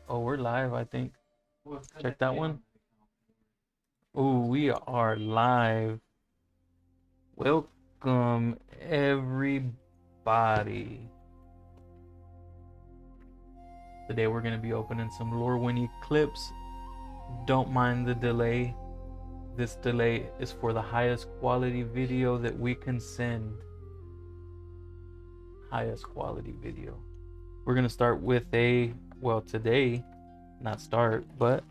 Oh, we're live, I think. Check that one. Oh, we are live. Welcome, everybody. Today we're going to be opening some Lorwyn Eclipse. Don't mind the delay. This delay is for the highest quality video that we can send. Highest quality video. We're going to start with today, not start, but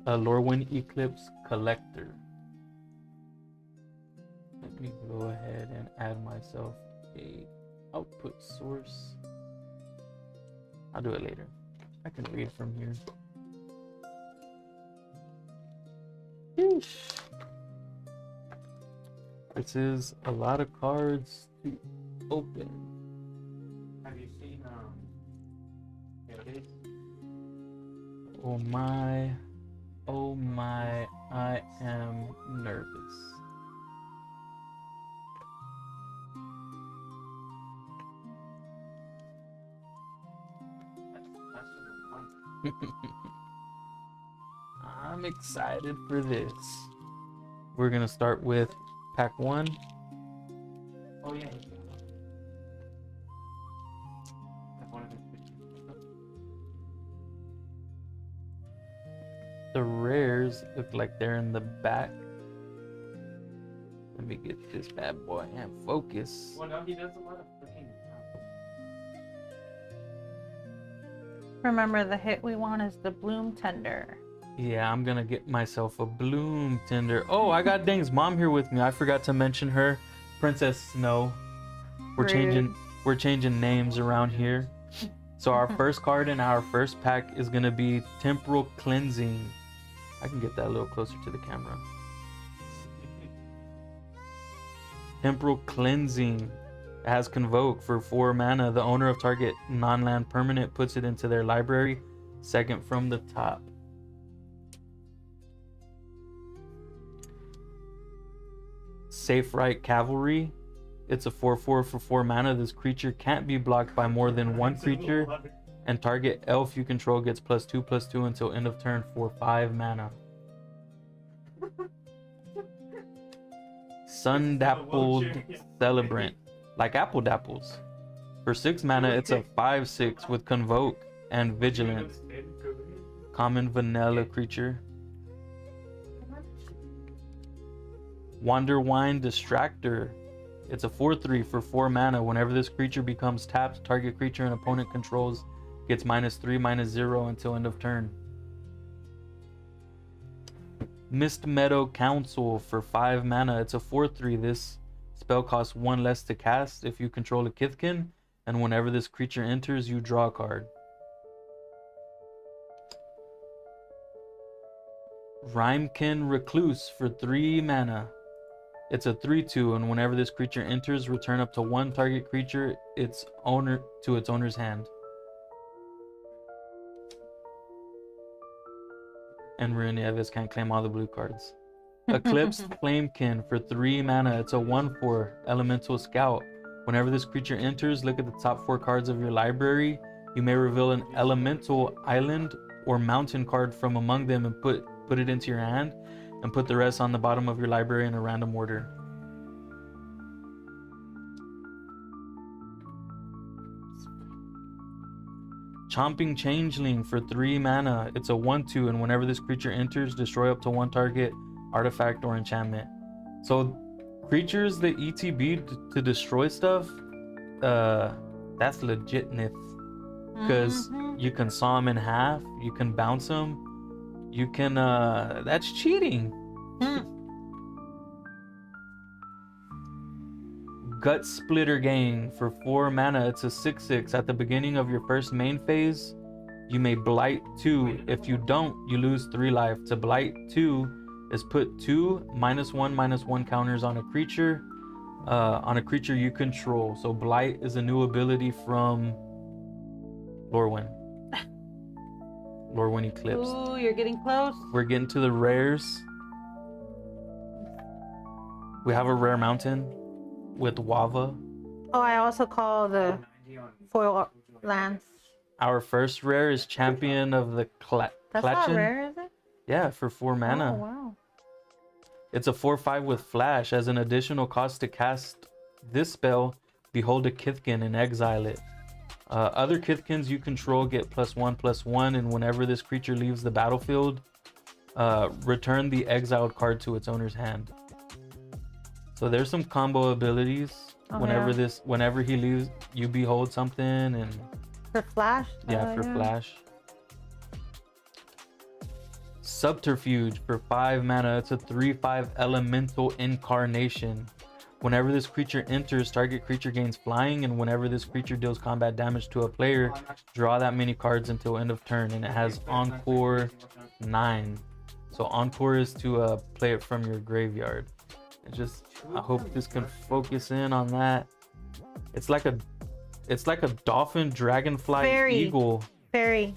a Lorwyn Eclipse collector. Let me go ahead and add myself a output source. I'll do it later. I can read from here. Yeesh. This is a lot of cards to open. Have you seen Oh my, I am nervous. I'm excited for this. We're gonna start with pack 1. Oh yeah. The rares look like they're in the back. Let me get this bad boy and focus. Well, no, he does a lot of freaking. Remember, the hit we want is the Bloom Tender. Yeah, I'm gonna get myself a Bloom Tender. Oh, I got Dang's mom here with me. I forgot to mention her, Princess Snow. We're changing names around here. So our first card in our first pack is gonna be Temporal Cleansing. I can get that a little closer to the camera. Temporal Cleansing. It has Convoke for 4 mana. The owner of target non-land permanent puts it into their library, second from the top. Safe Right Cavalry. It's a 4/4 for 4 mana. This creature can't be blocked by more than one creature, and target elf you control gets +2/+2 until end of turn for 5 mana. Sun Dappled Celebrant. Like Apple Dapples. For 6 mana, it's a 5/6 with Convoke and Vigilance. Common vanilla creature. Wanderwine Distractor. It's a 4/3 for 4 mana. Whenever this creature becomes tapped, target creature an opponent controls gets -3/-0 until end of turn. Mist Meadow Council for 5 mana. It's a 4/3. This spell costs 1 less to cast if you control a Kithkin, and whenever this creature enters, you draw a card. Rhymekin Recluse for 3 mana. It's a 3/2, and whenever this creature enters, return up to 1 target creature its owner's hand. And Ruin Evis can't claim all the blue cards. Eclipsed Flamekin for 3 mana. It's a 1/4 Elemental Scout. Whenever this creature enters, look at the top 4 cards of your library. You may reveal an elemental island or mountain card from among them and put it into your hand, and put the rest on the bottom of your library in a random order. Chomping Changeling for 3 mana. It's a 1/2, and whenever this creature enters, destroy up to 1 target artifact or enchantment. So creatures that ETB to destroy stuff, that's legitness. Because you can saw them in half, you can bounce them, you can, that's cheating. Gut Splitter Gang for 4 mana. It's a 6/6. At the beginning of your first main phase, you may blight 2. If you don't, you lose 3 life. To blight 2 is put 2 -1/-1 counters on a creature you control. So blight is a new ability from Lorwyn. Lorwyn Eclipse. Ooh, you're getting close. We're getting to the rares. We have a rare mountain with Wava. Oh, I also call the foil lands Our first rare is Champion of the That's not Klachen. rare, is it? Yeah, for 4 mana. Oh, wow. It's a 4/5 with flash. As an additional cost to cast this spell, behold a Kithkin and exile it. Other Kithkins you control get +1/+1, and whenever this creature leaves the battlefield, return the exiled card to its owner's hand. So there's some combo abilities. Oh, Whenever he leaves, you behold something, and For flash? yeah, for flash. Subterfuge for 5 mana. It's a 3/5 elemental incarnation. Whenever this creature enters, target creature gains flying, and whenever this creature deals combat damage to a player, draw that many cards until end of turn. And it has Encore 9. So Encore is to play it from your graveyard. I hope this can focus in on that. It's like a dolphin, dragonfly, Faerie. eagle. Fairy.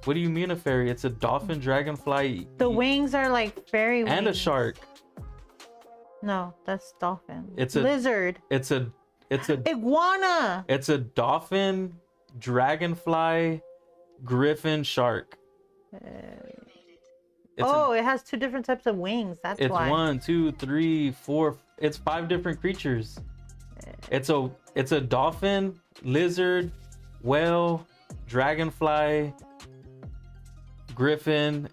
What do you mean a fairy? It's a dolphin, dragonfly, The wings are like fairy wings. and a shark. No, that's dolphin. It's a- lizard. It's a Iguana. It's a dolphin, dragonfly, griffin, shark. It's It has 2 different types of wings. That's it's why. 1, 2, 3, 4. It's 5 different creatures. It's a dolphin, lizard, whale, dragonfly, griffin,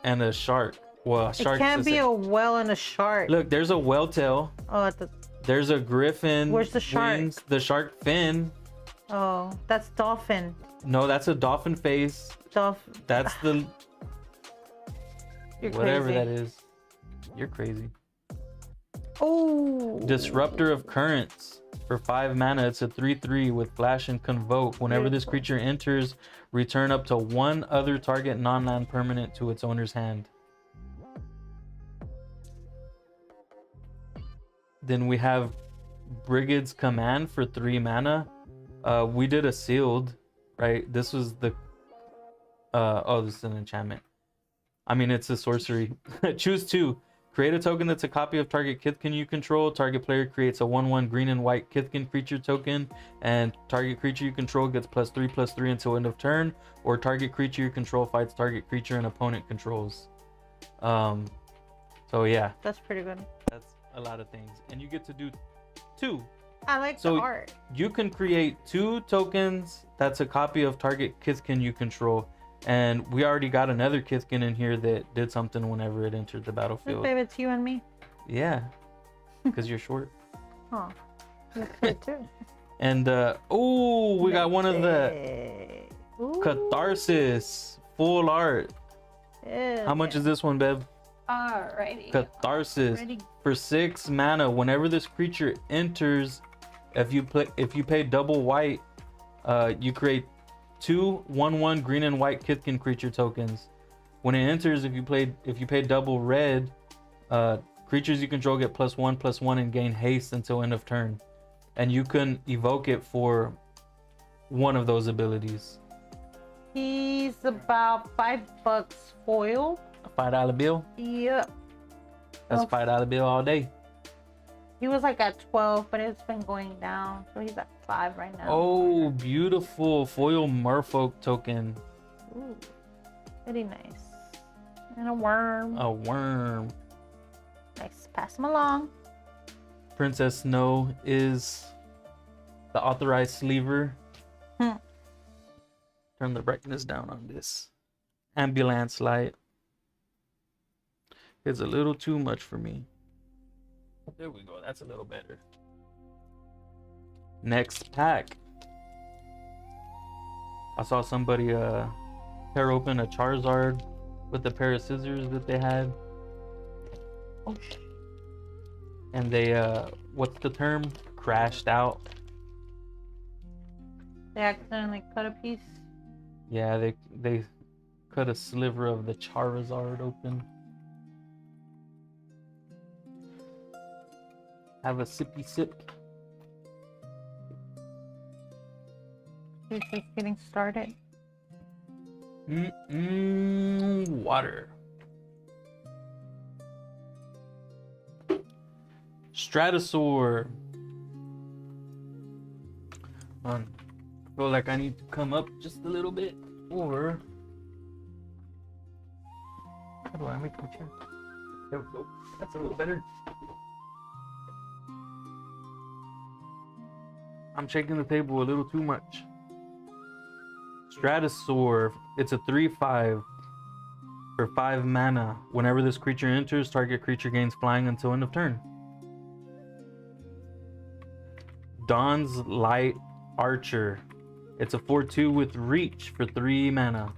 and a shark. Well, a It shark. can't be a whale and a shark. Look, there's a whale tail. Oh, There's a griffin. Where's the shark? Wings, the shark fin. That's dolphin. No, that's a dolphin face. Dolphin. That's the You're whatever crazy. that is. You're crazy. Oh. Disruptor of Currents for 5 mana. It's a 3/3 with flash and convoke. Whenever this creature enters, return up to 1 other target non-land permanent to its owner's hand. Then we have Brigade's Command for 3 mana. We did a sealed, right? This was the this is an enchantment. I mean, it's a sorcery. Choose 2. Create a token that's a copy of target Kithkin you control. Target player creates a 1/1 green and white Kithkin creature token, and target creature you control gets +3/+3 until end of turn, or target creature you control fights target creature and opponent controls. So yeah, That's pretty good. that's a lot of things, and you get to do 2. I like So the art. You can create 2 tokens that's a copy of target Kithkin you control. And we already got another Kithkin in here that did something whenever it entered the Let's battlefield. save it to you and me. Yeah, because you're short. Oh, you're good too. And we got one of the Ooh. Catharsis full art. How much is this one, Bev? Alrighty. Catharsis Ready. for 6 mana. Whenever this creature enters, if you pay double white, you create 2 1/1 green and white Kithkin creature tokens. When it enters, if you pay double red, creatures you control get +1/+1 and gain haste until end of turn. And you can evoke it for one of those abilities. He's about $5 foil. A $5 bill? Yep. That's Oh. $5 bill all day. He was like at 12, but it's been going down. So he's at 5 right now. Oh, beautiful foil merfolk token. Ooh, very nice. And a worm. A worm. Nice. Pass him along. Princess Snow is the authorized sleever. Turn the brightness down on this. Ambulance light. It's a little too much for me. There we go. That's a little better. Next pack. I saw somebody tear open a Charizard with a pair of scissors that they had. Oh, And they what's the term? Crashed out. they accidentally cut a piece. Yeah, they cut a sliver of the Charizard open. Have a sippy sip. He's just getting started. Water. Stratosaur. feel like I need to come up just a little bit, or how do I make my chair? There we go. That's a little better. I'm shaking the table a little too much. Stratosaur. It's a 3/5 for 5 mana. Whenever this creature enters, target creature gains flying until end of turn. Dawn's Light Archer. It's a 4/2 with reach for 3 mana.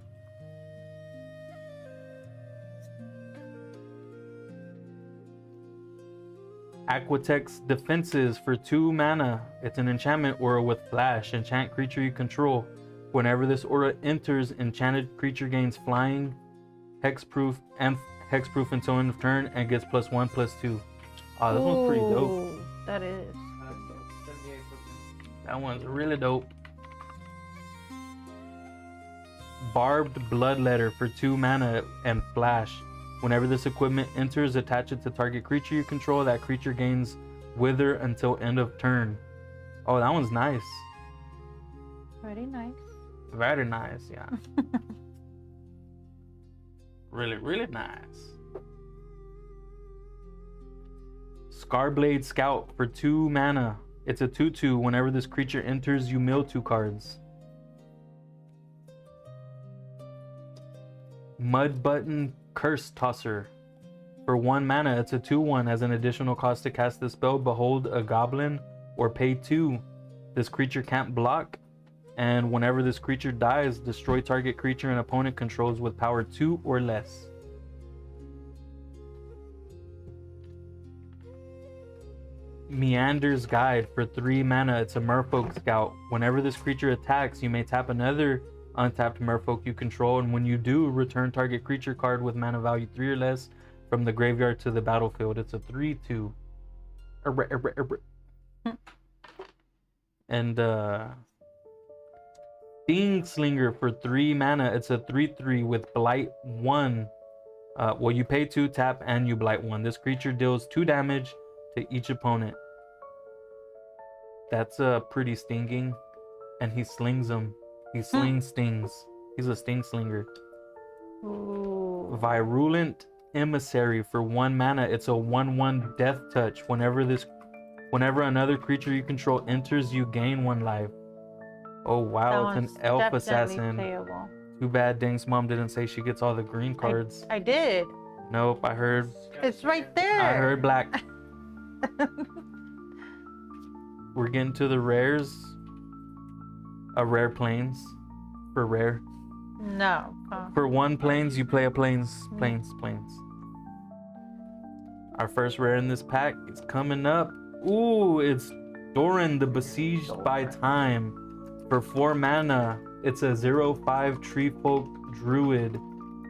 Aquatex Defenses for 2 mana. It's an enchantment aura with flash. Enchant creature you control. Whenever this aura enters, enchanted creature gains flying, hexproof, and hexproof until end of turn, and gets +1/+2. Oh, this one's pretty dope. Ooh, that is. 78%. That one's really dope. Barbed Bloodletter for 2 mana and flash. Whenever this equipment enters, attach it to target creature you control. That creature gains Wither until end of turn. Oh, that one's nice. Very nice. Very nice, yeah. Really, really nice. Scarblade Scout for 2 mana. It's a 2/2. Whenever this creature enters, you mill 2 cards. Mud Button Curse Tosser. For 1 mana, it's a 2/1. As an additional cost to cast the spell, behold a goblin or pay 2. This creature can't block, and whenever this creature dies, destroy target creature an opponent controls with power 2 or less. Meander's Guide for 3 mana. It's a Merfolk Scout. Whenever this creature attacks, you may tap another untapped Merfolk you control, and when you do, return target creature card with mana value 3 or less from the graveyard to the battlefield. It's a 3/2. And Sting Slinger for 3 mana. It's a 3/3 with Blight 1. Well, you pay 2, tap, and you Blight 1. This creature deals 2 damage to each opponent. That's pretty stinging. And he slings them. He slings stings. He's a sting slinger. Ooh. Virulent Emissary for 1 mana. It's a 1/1 death touch. Whenever another creature you control enters, you gain 1 life. Oh wow, That it's one's an elf definitely assassin. playable. Too bad Ding's mom didn't say she gets all the green cards. I did. Nope, I heard It's right there. I heard black. We're getting to the rares. A rare plains. For rare. No. For 1 plains, you play a plains. Our first rare in this pack is coming up. Ooh, it's Doran the Besieged by Time. For 4 mana, it's a 0/5 Treefolk Druid.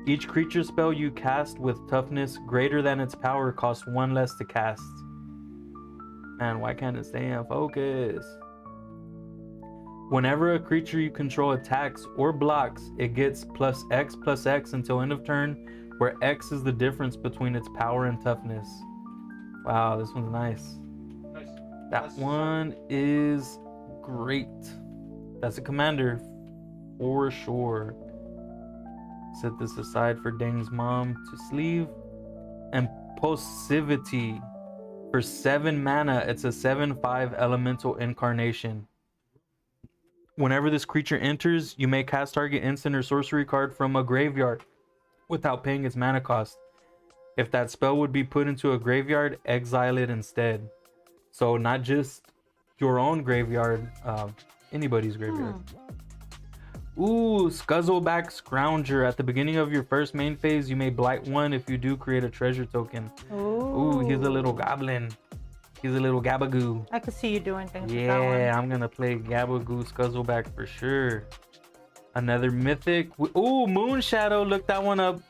Each creature spell you cast with toughness greater than its power costs 1 less to cast. Man, why can't it stay in focus? Whenever a creature you control attacks or blocks, it gets +X/+X until end of turn, where X is the difference between its power and toughness. Wow, this one's nice. Nice. That one is great. That's a commander for sure. Set this aside for Dang's mom to sleeve. And Impulsivity for 7 mana. It's a 7/5 elemental incarnation. Whenever this creature enters, you may cast target instant or sorcery card from a graveyard without paying its mana cost. If that spell would be put into a graveyard, exile it instead. So not just your own graveyard, anybody's graveyard. Ooh, Scuzzleback Scrounger. At the beginning of your first main phase, you may blight 1. If you do, create a treasure token. Ooh, he's a little goblin. He's a little Gabagoo. I could see you doing things with that one. Yeah, I'm gonna play Gabagoo Scuzzleback for sure. Another mythic. Ooh, Moonshadow. Look that one up.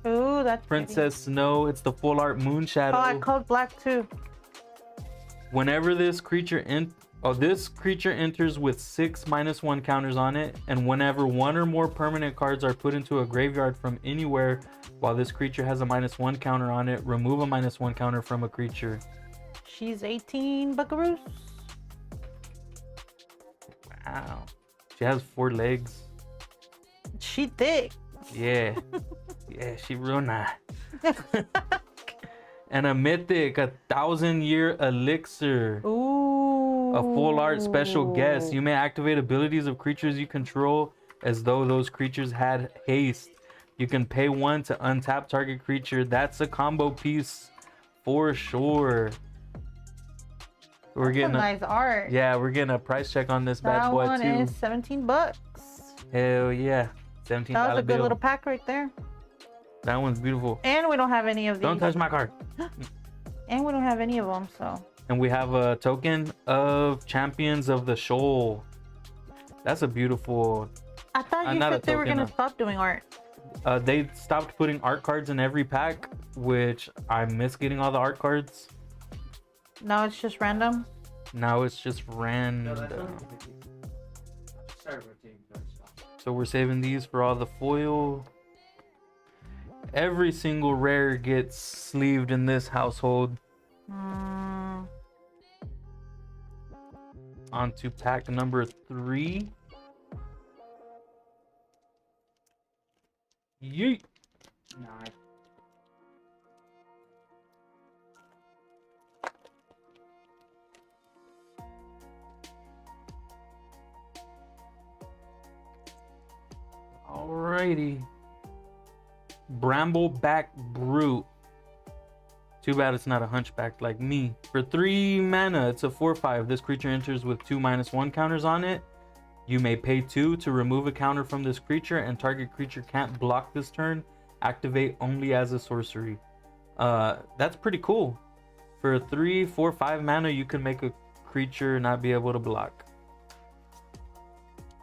Ooh, that's Princess Snow. It's the full art Moonshadow. pretty. Oh, I called black too. Whenever this creature enters with 6 -1 counters on it, and whenever 1 or more permanent cards are put into a graveyard from anywhere while this creature has a -1 counter on it, remove a -1 counter from a creature. She's 18 buckaroos. Wow. She has 4 legs. She thick. Yeah. Yeah, she real nice. And a mythic, 1,000-year elixir. Ooh. A full art special guest. You may activate abilities of creatures you control as though those creatures had haste. You can pay 1 to untap target creature. That's a combo piece for sure. We're That's getting some nice art. Yeah, we're getting a price check on this bad boy That too. one is $17. Hell yeah. $17 That was a good bill. little pack right there. That one's beautiful. And we don't have any of these. Don't touch my card. And we don't have any of them, so. And we have a token of Champions of the Shoal. That's a beautiful. I thought you not a said they were token, going to stop doing art. They stopped putting art cards in every pack, which I miss getting all the art cards. Now it's just random. Now it's just No, random. that's only server team does stuff. So we're saving these for all the foil. Every single rare gets sleeved in this household. Mm, On to pack number 3. Yeet. Nah, Alrighty. Brambleback Brute. Too bad it's not a hunchback like me. For 3 mana, it's a 4/5. This creature enters with 2 -1 counters on it. You may pay 2 to remove a counter from this creature, and target creature can't block this turn. Activate only as a sorcery. That's pretty cool. For 3, 4, 5 mana, you can make a creature not be able to block.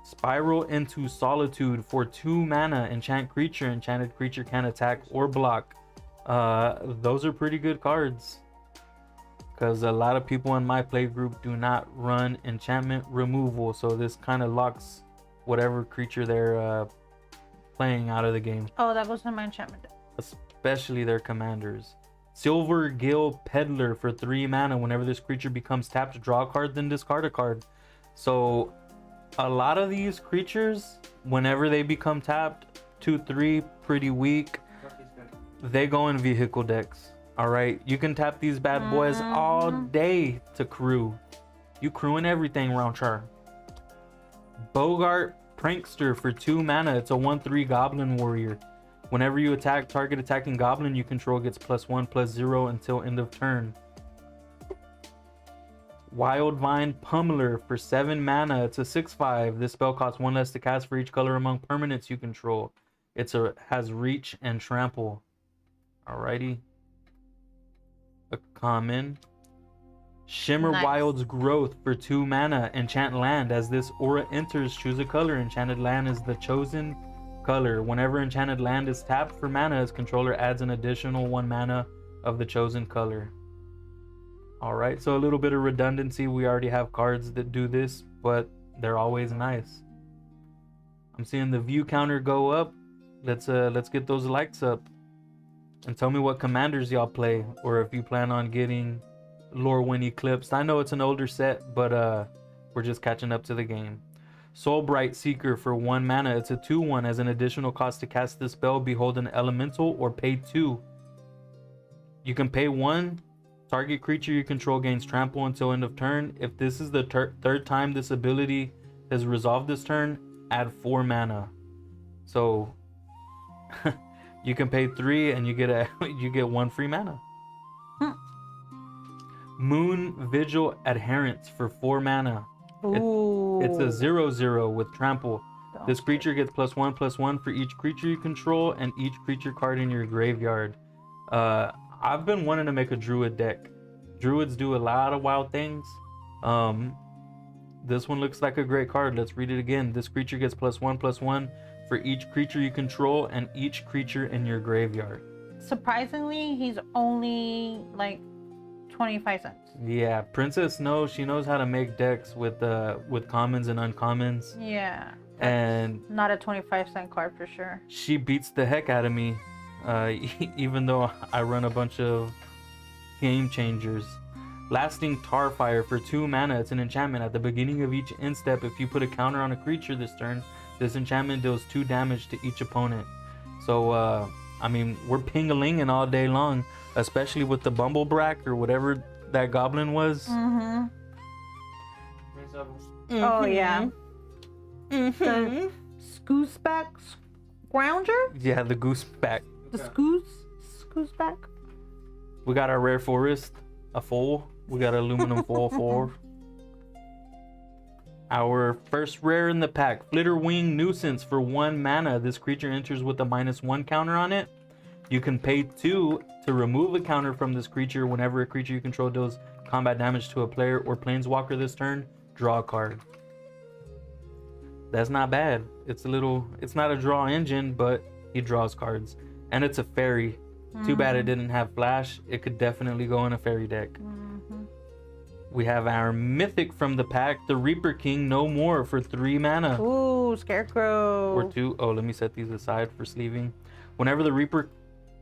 Spiral into Solitude. For 2 mana, enchant creature. Enchanted creature can attack or block. Those are pretty good cards, because a lot of people in my play group do not run enchantment removal, so this kind of locks whatever creature they're playing out of the game, oh, that was in my enchantment deck. especially their commanders. Silver Gill Peddler. For 3 mana, whenever this creature becomes tapped, draw a card, then discard a card. So a lot of these creatures, whenever they become tapped, 2/3, pretty weak. Rocky's good. They go in vehicle decks. All right, you can tap these bad boys all day to crew. You crewing everything round char. Bogart Prankster. For 2 mana, it's a 1/3 Goblin Warrior. Whenever you attack, target attacking goblin you control gets +1/+0 until end of turn. Wildvine Pummeler. For 7 mana, it's a 6/5. This spell costs 1 less to cast for each color among permanents you control. Has reach and trample. Alrighty. A common. Shimmer Nice. Wild's Growth. For 2 mana, enchant land. As this aura enters, choose a color. Enchanted land is the chosen color. Whenever enchanted land is tapped for mana, its controller adds an additional 1 mana of the chosen color. Alright, so a little bit of redundancy. We already have cards that do this, but they're always nice. I'm seeing the view counter go up. Let's get those likes up. And tell me what commanders y'all play, or if you plan on getting Lorwyn Eclipse. I know it's an older set, but we're just catching up to the game. Soulbright Seeker. For 1 mana, it's a 2/1. As an additional cost to cast this spell, behold an elemental or pay 2. You can pay 1. Target creature you control gains trample until end of turn. If this is the 3rd time this ability has resolved this turn, add 4 mana. So you can pay 3 and you get 1 free mana. Moon Vigil Adherents. For 4 mana. Ooh. It's a 0/0 with trample. Don't This creature gets +1/+1 for each creature you control and each creature card in your graveyard. I've been wanting to make a druid deck. Druids do a lot of wild things. This one looks like a great card. Let's read it again. This creature gets +1/+1 for each creature you control and each creature in your graveyard. Surprisingly, he's only like 25 cents. Yeah, Princess Snow, she knows how to make decks with commons and uncommons. Yeah. And Not a 25-cent card for sure. she beats the heck out of me, even though I run a bunch of game changers. Lasting Tarfire for 2 mana. It's an enchantment. At the beginning of each instep, if you put a counter on a creature this turn, this enchantment deals 2 damage to each opponent. So, I mean, we're ping-a-linging all day long, especially with the Bumblebrack or whatever that goblin was. Mm-hmm. Mm-hmm. Oh, yeah. Mm-hmm. The Scooseback Scrounger? Yeah, the Gooseback. The Scooseback? We got our Rare Forest, a foil. We got aluminum foil 4. Our first rare in the pack, Flitterwing Nuisance for 1 mana. This creature enters with a -1 counter on it. You can pay 2 to remove a counter from this creature. Whenever a creature you control deals combat damage to a player or planeswalker this turn, draw a card. That's not bad. It's not a draw engine, but he draws cards. And it's a fairy. Too bad it didn't have flash. It could definitely go in a fairy deck. Mm-hmm. We have our mythic from the pack, the Reaper King No More for 3 mana. Ooh, Scarecrow. Or 2. Oh, let me set these aside for sleeving. Whenever the Reaper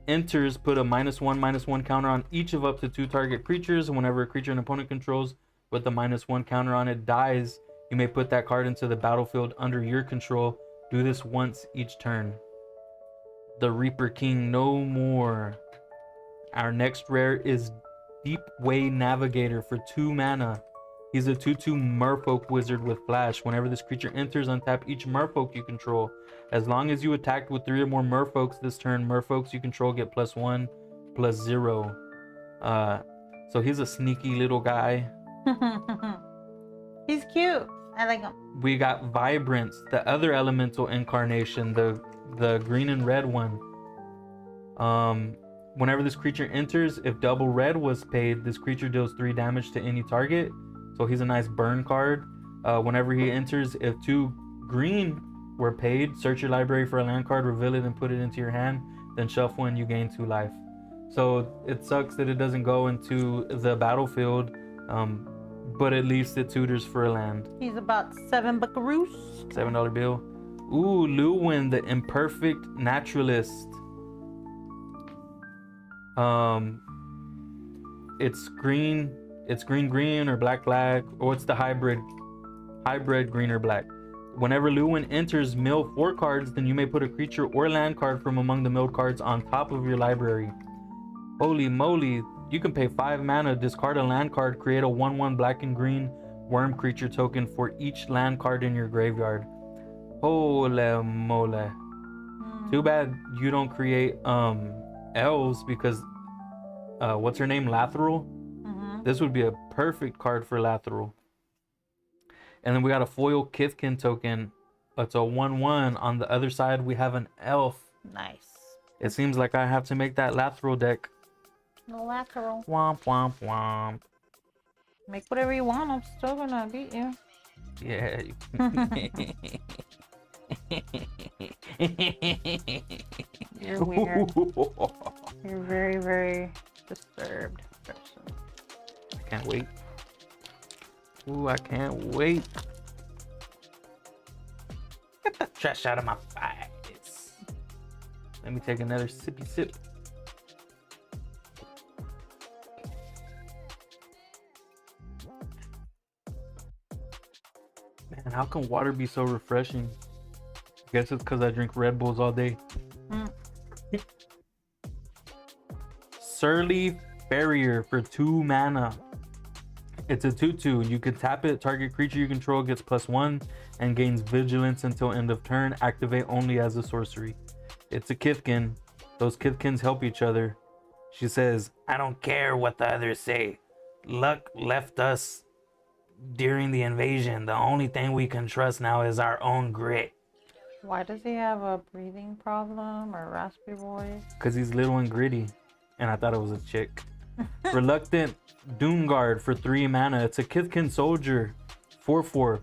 enters, put a -1/-1 counter on each of up to 2 target creatures. Whenever a creature an opponent controls with the -1 counter on it dies, you may put that card into the battlefield under your control. Do this once each turn. The Reaper King No More. Our next rare is Deepway Navigator for 2 mana. He's a 2/2 Merfolk wizard with flash. Whenever this creature enters, untap each Merfolk you control. As long as you attacked with 3 or more Merfolks this turn, Merfolks you control get +1/+0. So he's a sneaky little guy. He's cute. I like him. We got Vibrance, the other elemental incarnation, the green and red one. Whenever this creature enters, if double red was paid, this creature deals 3 damage to any target. So he's a nice burn card. Whenever he enters, if 2 green were paid, search your library for a land card, reveal it, and put it into your hand. Then shuffle and you gain 2 life. So it sucks that it doesn't go into the battlefield, but at least it tutors for a land. He's about 7 buckaroos. $7 bill. Ooh, Lorwyn, the Imperfect Naturalist. It's green or black, or it's the hybrid green or black. Whenever Lorwyn enters, mill 4 cards, then you may put a creature or land card from among the milled cards on top of your library. Holy moly, you can pay 5 mana, discard a land card, create a 1/1 black and green worm creature token for each land card in your graveyard. Holy moly. Too bad you don't create elves, because what's her name, Lateral? This would be a perfect card for Lateral. And then we got a foil Kithkin token. It's a 1/1. On the other side we have an elf. Nice. It seems like I have to make that Lateral deck. No lateral. Womp womp womp. Make whatever you want. I'm still gonna beat you. Yeah. You're weird. You're very, very disturbed person. I can't wait. Ooh, I can't wait. Get the trash out of my face. Let me take another sippy sip. Man, how can water be so refreshing? I guess it's because I drink Red Bulls all day. Surly Farrier for 2 mana. It's a 2/2. You can tap it. Target creature you control gets +1 and gains vigilance until end of turn. Activate only as a sorcery. It's a Kithkin. Those Kithkins help each other. She says, I don't care what the others say. Luck left us during the invasion. The only thing we can trust now is our own grit. Why does he have a breathing problem or raspy voice? Because he's little and gritty. And I thought it was a chick. Reluctant Doomguard for 3 mana. It's a Kithkin soldier. 4/4.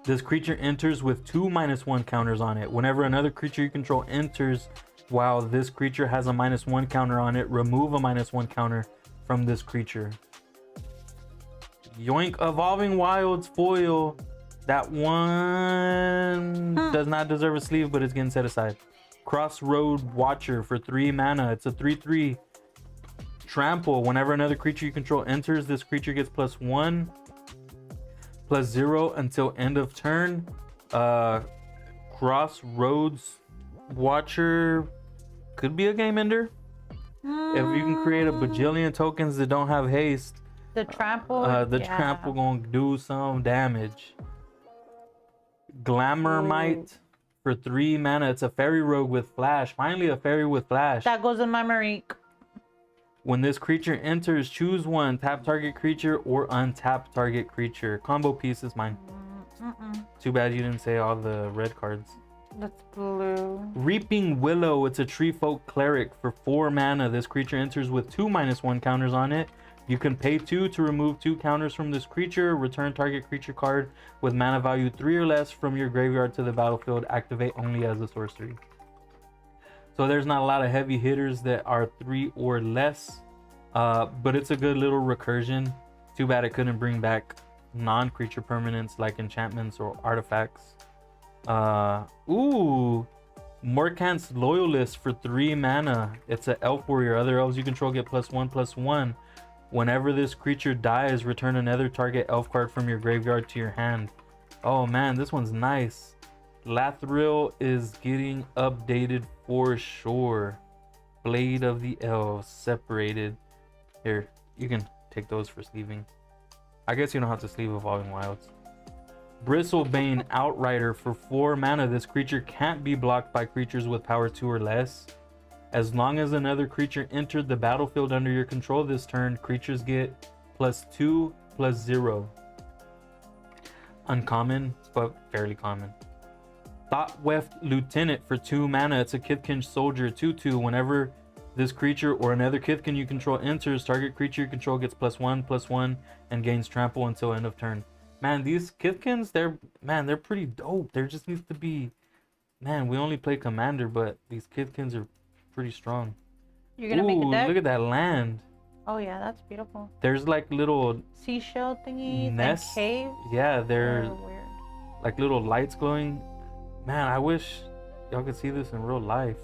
This creature enters with 2 -1 counters on it. Whenever another creature you control enters while this creature has a -1 counter on it, remove a -1 counter from this creature. Yoink, Evolving Wilds foil. That one does not deserve a sleeve, but it's getting set aside. Crossroad Watcher for 3 mana. It's a 3/3. Trample. Whenever another creature you control enters, this creature gets +1, +0 until end of turn. Crossroads Watcher could be a game ender. If you can create a bajillion tokens that don't have haste, The trample. trample gonna do some damage. Glamourmite for 3 mana. It's a fairy rogue with flash. Finally, a fairy with flash. That goes in my Marique. When this creature enters, choose one. Tap target creature or untap target creature. Combo piece is mine. Too bad you didn't say all the red cards. That's blue. Reaping Willow. It's a tree folk cleric for 4 mana. This creature enters with 2 -1 counters on it. You can pay 2 to remove 2 counters from this creature. Return target creature card with mana value 3 or less from your graveyard to the battlefield. Activate only as a sorcery. So there's not a lot of heavy hitters that are 3 or less, but it's a good little recursion. Too bad it couldn't bring back non-creature permanents like enchantments or artifacts. Morkant's Loyalist for 3 mana. It's an elf warrior. Other elves you control get +1/+1. Whenever this creature dies, return another target elf card from your graveyard to your hand. Oh man, this one's nice. Lathril is getting updated for sure. Blade of the Elves separated. Here, you can take those for sleeving. I guess you don't have to sleeve Evolving Wilds. Bristlebane Outrider for 4 mana. This creature can't be blocked by creatures with power 2 or less. As long as another creature entered the battlefield under your control this turn, creatures get +2/+0. Uncommon, but fairly common. Thoughtweft Lieutenant for 2 mana. It's a Kithkin soldier 2/2. Whenever this creature or another Kithkin you control enters, target creature you control gets +1/+1 and gains trample until end of turn. Man, these Kithkins, they're pretty dope. There just needs to be, man, we only play commander, but these Kithkins are pretty strong. You're gonna make a deck? Look at that land. Oh yeah, that's beautiful. There's like little Seashell thingies nests. and caves. Yeah, they're Weird. like little lights glowing. Man, I wish y'all could see this in real life.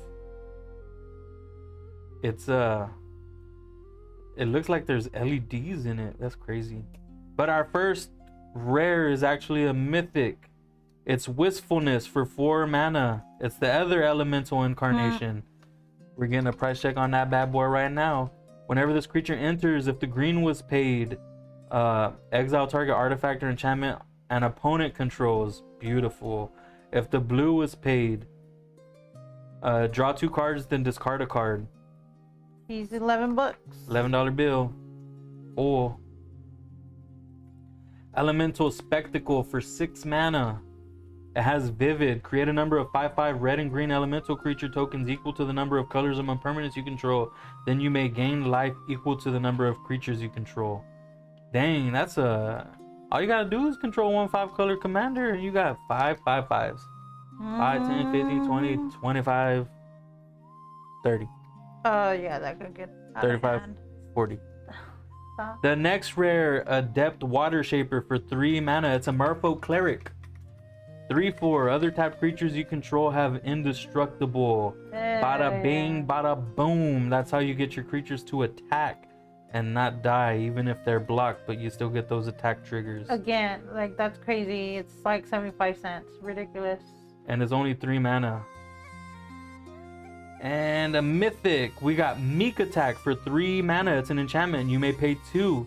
It's it looks like there's LEDs in it. That's crazy. But our first rare is actually a mythic. It's Wistfulness for 4 mana. It's the other elemental incarnation. We're getting a price check on that bad boy right now. Whenever this creature enters, if the green was paid, exile target artifact or enchantment an opponent controls. Beautiful. If the blue was paid, draw 2 cards, then discard a card. He's $11. $11 bill. Oh. Elemental Spectacle for 6 mana. It has Vivid. Create a number of 5/5 red and green elemental creature tokens equal to the number of colors among permanents you control. Then you may gain life equal to the number of creatures you control. Dang, that's a... All you gotta do is control 1 5-color commander and you got 5 5/5s. 5, 10, 15, 20, 25, 30. Yeah, that could get out 35, of hand. 40. Stop. The next rare, Adept Water Shaper for 3 mana. It's a Merfolk Cleric. 3/4. Other type creatures you control have indestructible. Bada bing, bada boom. That's how you get your creatures to attack and not die, even if they're blocked, but you still get those attack triggers. Again, like that's crazy. It's like 75 cents. Ridiculous. And it's only 3 mana. And a mythic. We got Meek Attack for 3 mana. It's an enchantment. You may pay 2.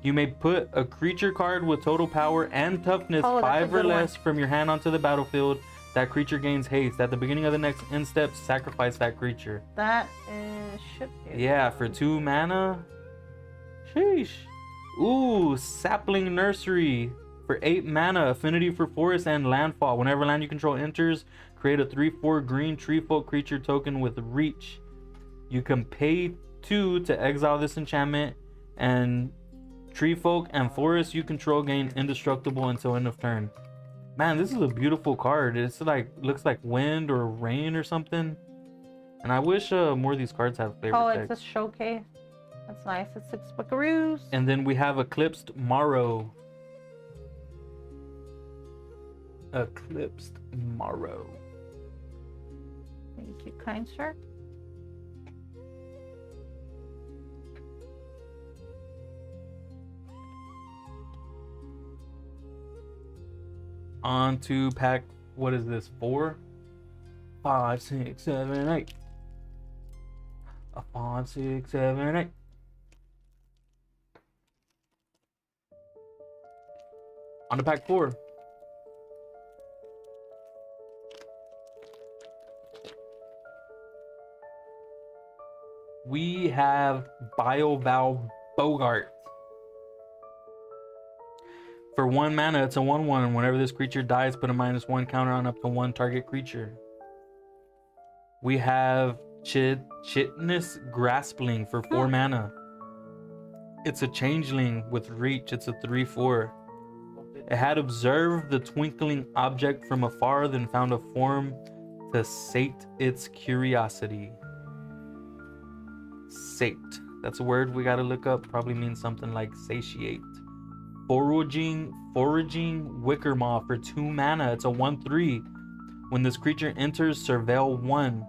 You may put a creature card with total power and toughness 5 or less from your hand onto the battlefield. That creature gains haste. At the beginning of the next end step, sacrifice that creature. That is should do. Yeah, for 2 mana. Sheesh. Ooh, Sapling Nursery for 8 mana. Affinity for forest and landfall. Whenever land you control enters, create a 3/4 green tree folk creature token with reach. You can pay 2 to exile this enchantment, and tree folk and forest you control gain indestructible until end of turn. Man, this is a beautiful card. It's like, looks like wind or rain or something. And I wish more of these cards have flavor text. It's a showcase. That's nice. It's 6 buckaroos. And then we have Eclipsed Morrow. Eclipsed Morrow. Thank you, kind sir. On to pack, what is this, 4? 5, 6, 7, 8. A 5, 6, 7, 8. On to pack 4. We have Bioval Bogart. For 1 mana, it's a 1/1. Whenever this creature dies, put a -1 counter on up to 1 target creature. We have Chitness Graspling for 4 mana. It's a changeling with reach. It's a 3/4. It had observed the twinkling object from afar, then found a form to sate its curiosity. Sate. That's a word we gotta look up. Probably means something like satiate. Foraging Wicker Maw for 2 mana. It's a 1/3. When this creature enters Surveil 1,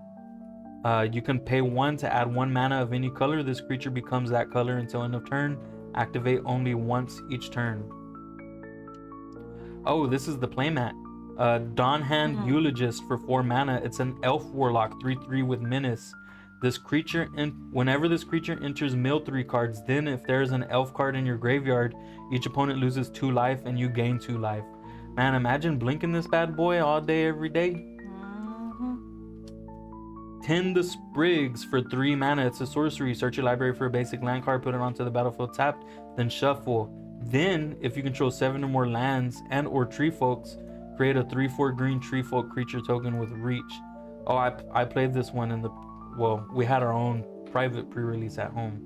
you can pay 1 to add 1 mana of any color. This creature becomes that color until end of turn. Activate only once each turn. Oh, this is the playmat. Dawnhand Eulogist for 4 mana. It's an elf warlock 3/3 with menace. This creature, whenever this creature enters, mill 3 cards. Then, if there's an elf card in your graveyard, each opponent loses 2 life and you gain 2 life. Man, imagine blinking this bad boy all day, every day. Tend the Sprigs for 3 mana. It's a sorcery. Search your library for a basic land card, put it onto the battlefield tapped, then shuffle. Then, if you control 7 or more lands and or tree folks, create a 3/4 green tree folk creature token with reach. Oh, I played this one in the... Well, we had our own private pre-release at home.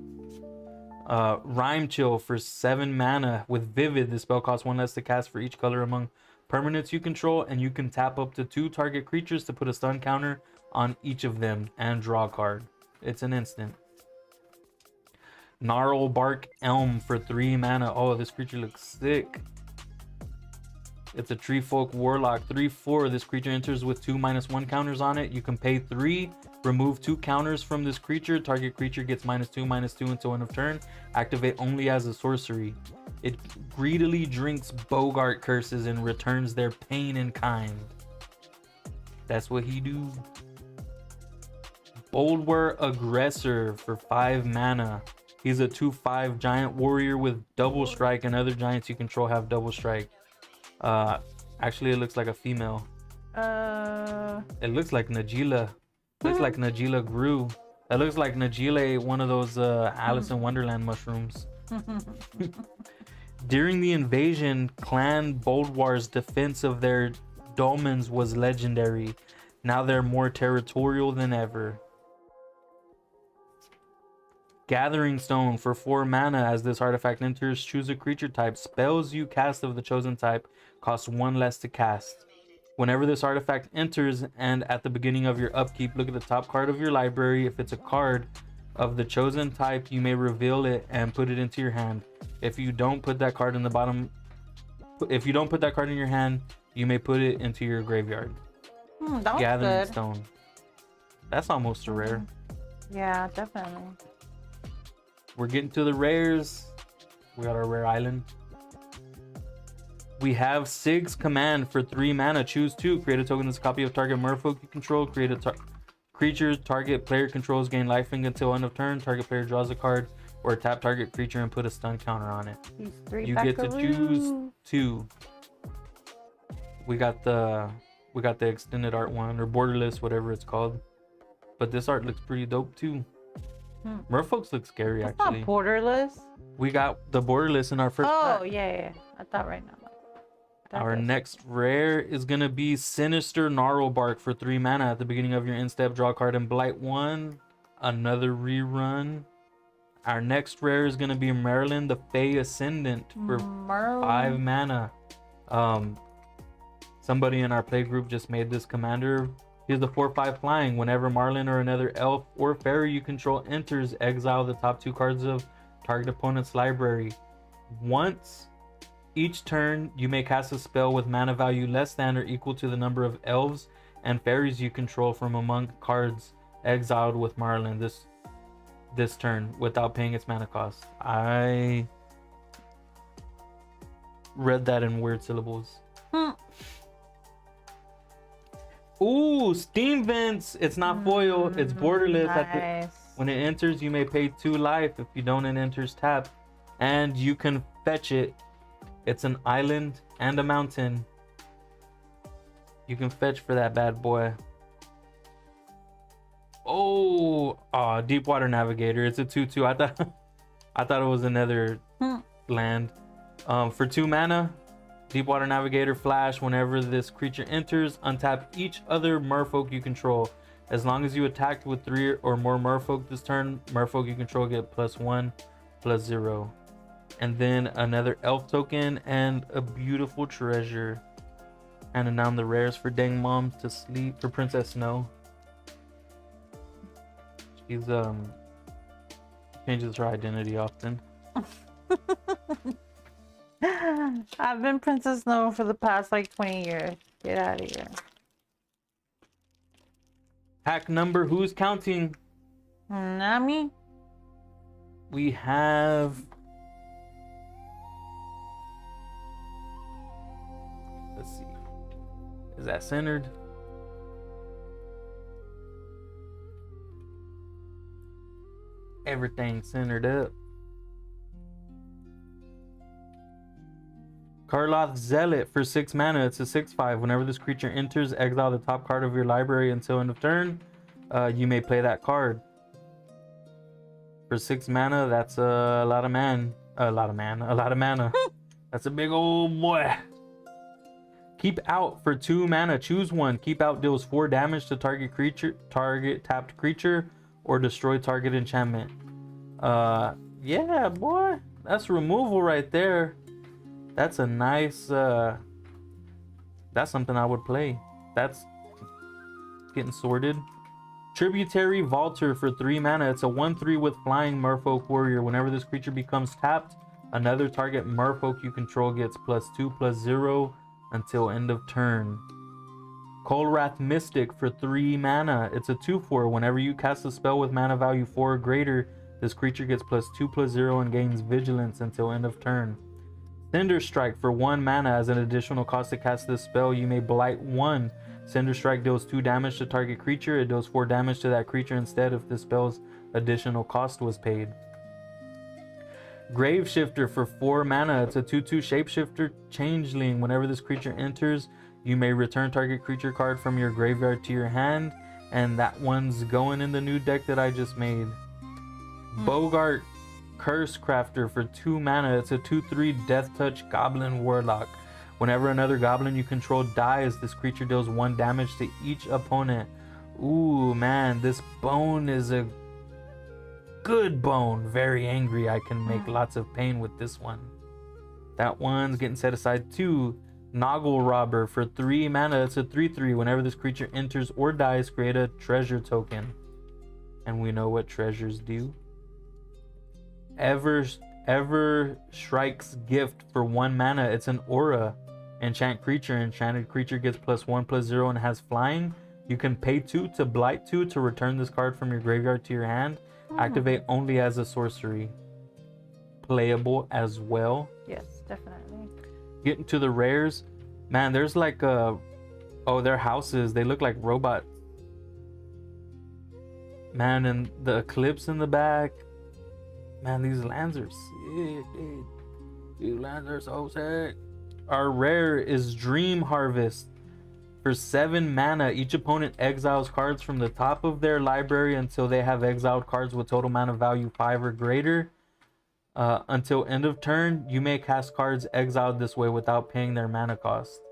Rhyme Chill for 7 mana with Vivid. This spell costs 1 less to cast for each color among permanents you control, and you can tap up to 2 target creatures to put a stun counter on each of them and draw a card. It's an instant. Gnarl Bark Elm for 3 mana. Oh, this creature looks sick. It's a tree folk warlock 3/4. This creature enters with 2 -1 counters on it. You can pay 3, remove 2 counters from this creature. Target creature gets -2/2 until end of turn. Activate only as a sorcery. It greedily drinks Bogart curses and returns their pain in kind. That's what he do. Boldware Aggressor for 5 mana. He's a 2/5 giant warrior with double strike, and other giants you control have double strike. Actually, it looks like a female. It looks like Najila. Looks like Najila grew. It looks like Najila ate one of those Alice in Wonderland mushrooms. During the invasion, Clan Boldwar's defense of their dolmens was legendary. Now they're more territorial than ever. Gathering Stone for 4 mana. As this artifact enters, choose a creature type. Spells you cast of the chosen type cost 1 less to cast. Whenever this artifact enters and at the beginning of your upkeep, look at the top card of your library. If it's a card of the chosen type, you may reveal it and put it into your hand. If you don't put that card in the bottom, if you don't put that card in your hand, you may put it into your graveyard. That Gathering good. Stone. That's almost a rare. Yeah, definitely. We're getting to the rares. We got our rare island. We have Sig's Command for 3 mana. Choose 2. Create a token that's a copy of target merfolk you control. Create a creature target player controls gain lifelink until end of turn. Target player draws a card or tap target creature and put a stun counter on it. These 3 You get to choose 2. We got the extended art one, or borderless, whatever it's called. But this art looks pretty dope too. Merfolks look scary. It's actually. not borderless. We got the borderless in our first Oh, pack. yeah. I thought right now. Our next rare is gonna be Sinister Gnarlbark for 3 mana. At the beginning of your end step, draw a card and blight 1. Another rerun. Our next rare is gonna be Merlin the Fey Ascendant for 5 mana. Somebody in our play group just made this commander. Here's the 4/5 flying. Whenever Marlin or another elf or fairy you control enters, exile the top 2 cards of target opponent's library. Once each turn, you may cast a spell with mana value less than or equal to the number of elves and fairies you control from among cards exiled with Marlin this turn without paying its mana cost. I read that in weird syllables. Ooh, steam vents. It's not foil. It's borderless. Nice. When it enters, you may pay 2 life. If you don't, it enters tapped. And you can fetch it. It's an island and a mountain. You can fetch for that bad boy. Oh, Deep Water Navigator. It's a 2/2. I thought it was another land. For 2 mana, Deep Water Navigator flash. Whenever this creature enters, untap each other merfolk you control. As long as you attacked with 3 or more merfolk this turn, merfolk you control get +1/+0. And then another elf token and a beautiful treasure. Handing down the rares for Dang Moms to sleep for Princess Snow. She's changes her identity often. I've been Princess Snow for the past like 20 years. Get out of here. Pack number, who's counting? Not me. We have... Let's see. Is that centered? Everything centered up. Karloth Zealot for 6 mana. It's a 6/5. Whenever this creature enters, exile the top card of your library until end of turn. You may play that card. For 6 mana, that's a lot of mana. That's a big old boy. Keep Out for 2 mana. Choose one. Keep Out deals 4 damage to target tapped creature, or destroy target enchantment. Yeah, boy. That's removal right there. That's a nice, that's something I would play. That's getting sorted. Tributary Vaulter for 3 mana. It's a 1/3 with flying merfolk warrior. Whenever this creature becomes tapped, another target merfolk you control gets +2/+0 until end of turn. Kolrath Mystic for 3 mana. It's a 2/4. Whenever you cast a spell with mana value 4 or greater, this creature gets +2/+0 and gains vigilance until end of turn. Cinder Strike for 1 mana. As an additional cost to cast this spell, you may blight 1. Cinder Strike deals 2 damage to target creature. It deals 4 damage to that creature instead if the spell's additional cost was paid. Grave Shifter for 4 mana. It's a 2/2 shapeshifter changeling. Whenever this creature enters, you may return target creature card from your graveyard to your hand. And that one's going in the new deck that I just made. Bogart Curse Crafter for 2 mana. It's a 2/3 Death Touch Goblin Warlock. Whenever another goblin you control dies, this creature deals 1 damage to each opponent. Ooh, man, this bone is a good bone. Very angry. I can make lots of pain with this one. That one's getting set aside too. Noggle Robber for 3 mana. It's a 3/3. Whenever this creature enters or dies, create a treasure token. And we know what treasures do. Ever Strike's Gift for 1 mana. It's an aura. Enchant creature. Enchanted creature gets +1/+0 and has flying. You can pay 2 to blight 2 to return this card from your graveyard to your hand. Activate only as a sorcery. Playable as well. Yes, definitely. Getting to the rares. Man, there's like they're houses. They look like robots. Man, and the Eclipse in the back. Man, these lands are sick, dude. These lands are so sick. Our rare is Dream Harvest. For 7 mana, each opponent exiles cards from the top of their library until they have exiled cards with total mana value 5 or greater. Until end of turn, you may cast cards exiled this way without paying their mana cost.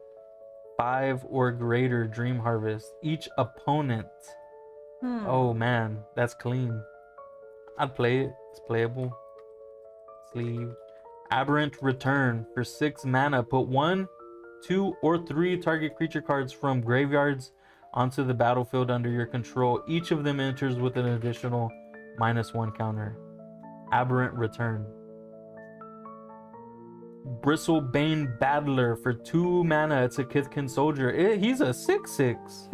5 or greater Dream Harvest. Each opponent. Oh man, that's clean. I'd play it. It's playable. Sleeve. Aberrant Return. For 6 mana, put 1, 2, or 3 target creature cards from graveyards onto the battlefield under your control. Each of them enters with an additional -1 counter. Aberrant Return. Bristlebane Battler for 2 mana. It's a Kithkin soldier. He's a 6/6.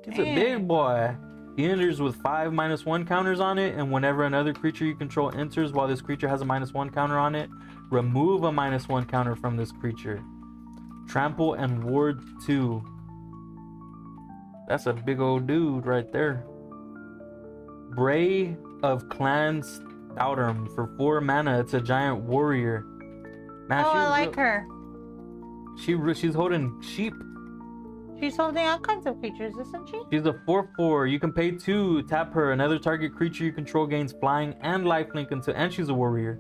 He's a big boy. He enters with 5 -1 counters on it, and whenever another creature you control enters while this creature has a -1 counter on it, remove a -1 counter from this creature. Trample and Ward 2. That's a big old dude right there. Bray of Clan Stoudum for 4 mana. It's a giant warrior. Man, Oh, I she's like her. She's holding sheep. She's holding all kinds of creatures, isn't she? She's a 4/4. You can pay 2, tap her. Another target creature you control gains flying and lifelink until, and she's a warrior.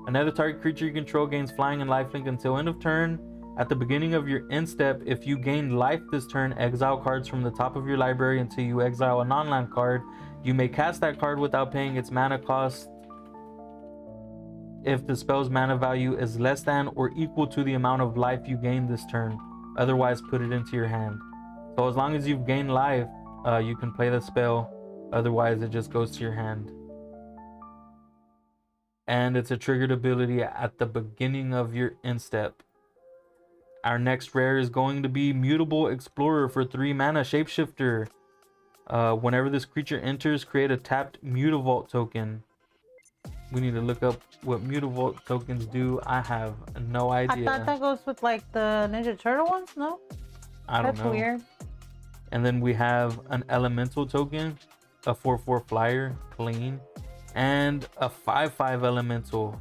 Another target creature you control gains flying and lifelink until end of turn. At the beginning of your end step, if you gain life this turn, exile cards from the top of your library until you exile a non-land card. You may cast that card without paying its mana cost if the spell's mana value is less than or equal to the amount of life you gain this turn. Otherwise, put it into your hand. So as long as you've gained life, you can play the spell. Otherwise, it just goes to your hand. And it's a triggered ability at the beginning of your end step. Our next rare is going to be Mutable Explorer for 3 mana Shapeshifter. Whenever this creature enters, create a tapped Mutavault token. We need to look up what Mutavault tokens do. I have no idea. I thought that goes with like the Ninja Turtle ones, no? I don't know. That's weird. And then we have an Elemental token, a 4/4 flyer, clean, and a 5/5 Elemental.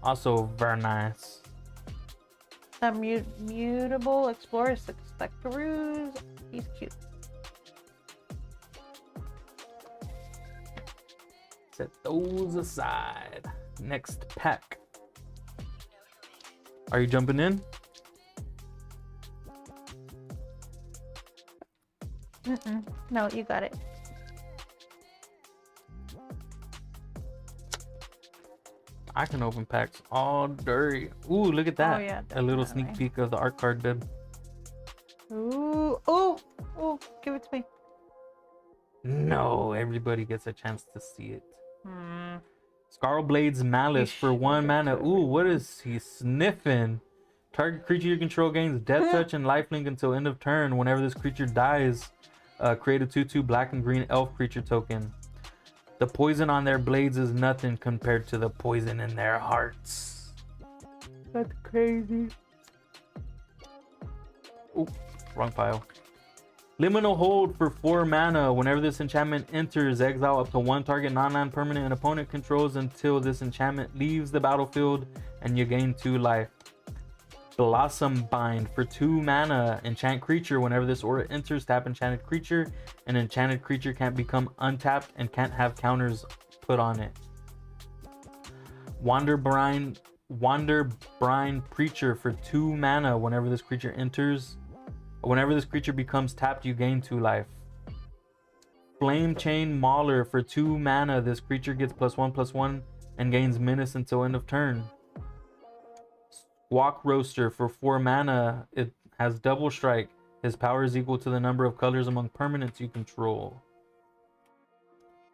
Also very nice. That Mutable Explorer 6 Spectaroos. He's cute. Set those aside. Next pack. Are you jumping in? No, you got it. I can open packs all day. Ooh, look at that. Oh, yeah, a little sneak definitely. peek of the art card bib. Ooh, ooh, ooh, give it to me. No, everybody gets a chance to see it. Hmm. Scarlblade's Malice for 1 mana. Ooh, what is he sniffing? Target creature you control gains Death Touch and Lifelink until end of turn. Whenever this creature dies, create a 2/2 black and green elf creature token. The poison on their blades is nothing compared to the poison in their hearts. That's crazy. Oh, wrong file. Liminal Hold for 4 mana. Whenever this enchantment enters, exile up to 1 target non-land permanent an opponent controls until this enchantment leaves the battlefield and you gain 2 life. Blossom Bind for 2 mana. Enchant creature. Whenever this aura enters, tap enchanted creature. An enchanted creature can't become untapped and can't have counters put on it. Wanderbrine Preacher for 2 mana. Whenever this creature becomes tapped, you gain 2 life. Flame Chain Mauler for 2 mana. This creature gets +1/+1 and gains menace until end of turn. Squawk Roaster for 4 mana. It has double strike. His power is equal to the number of colors among permanents you control.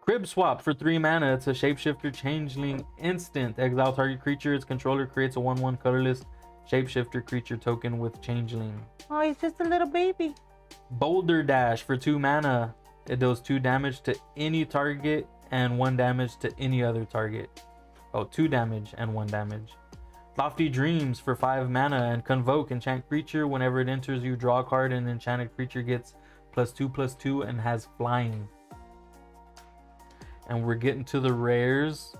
Crib Swap for 3 mana. It's a shapeshifter changeling instant. Exile target creature. Its controller creates a 1/1 colorless shapeshifter creature token with changeling. Oh, he's just a little baby. Boulder Dash for 2 mana. It does 2 damage to any target and 1 damage to any other target. Oh, 2 damage and 1 damage. Lofty Dreams for 5 mana and Convoke enchant creature. Whenever it enters, you draw a card and enchanted creature gets +2/+2 and has flying. And we're getting to the rares.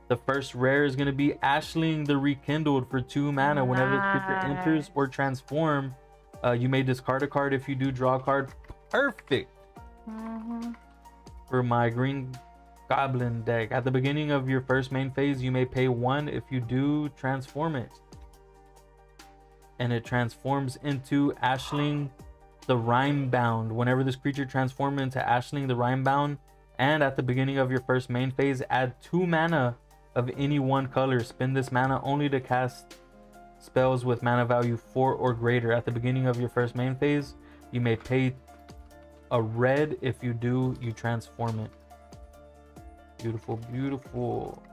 The first rare is going to be Ashling the Rekindled for 2 mana. Whenever this creature enters or transform, you may discard a card. If you do, draw a card. Perfect for my Green Goblin deck. At the beginning of your first main phase, you may pay 1. If you do, transform it. And it transforms into Ashling the Rhymebound. Whenever this creature transforms into Ashling the Rhymebound, and at the beginning of your first main phase, add 2 mana of any one color. Spend this mana only to cast spells with mana value 4 or greater. At the beginning of your first main phase, you may pay a red. If you do, you transform it. Beautiful, beautiful.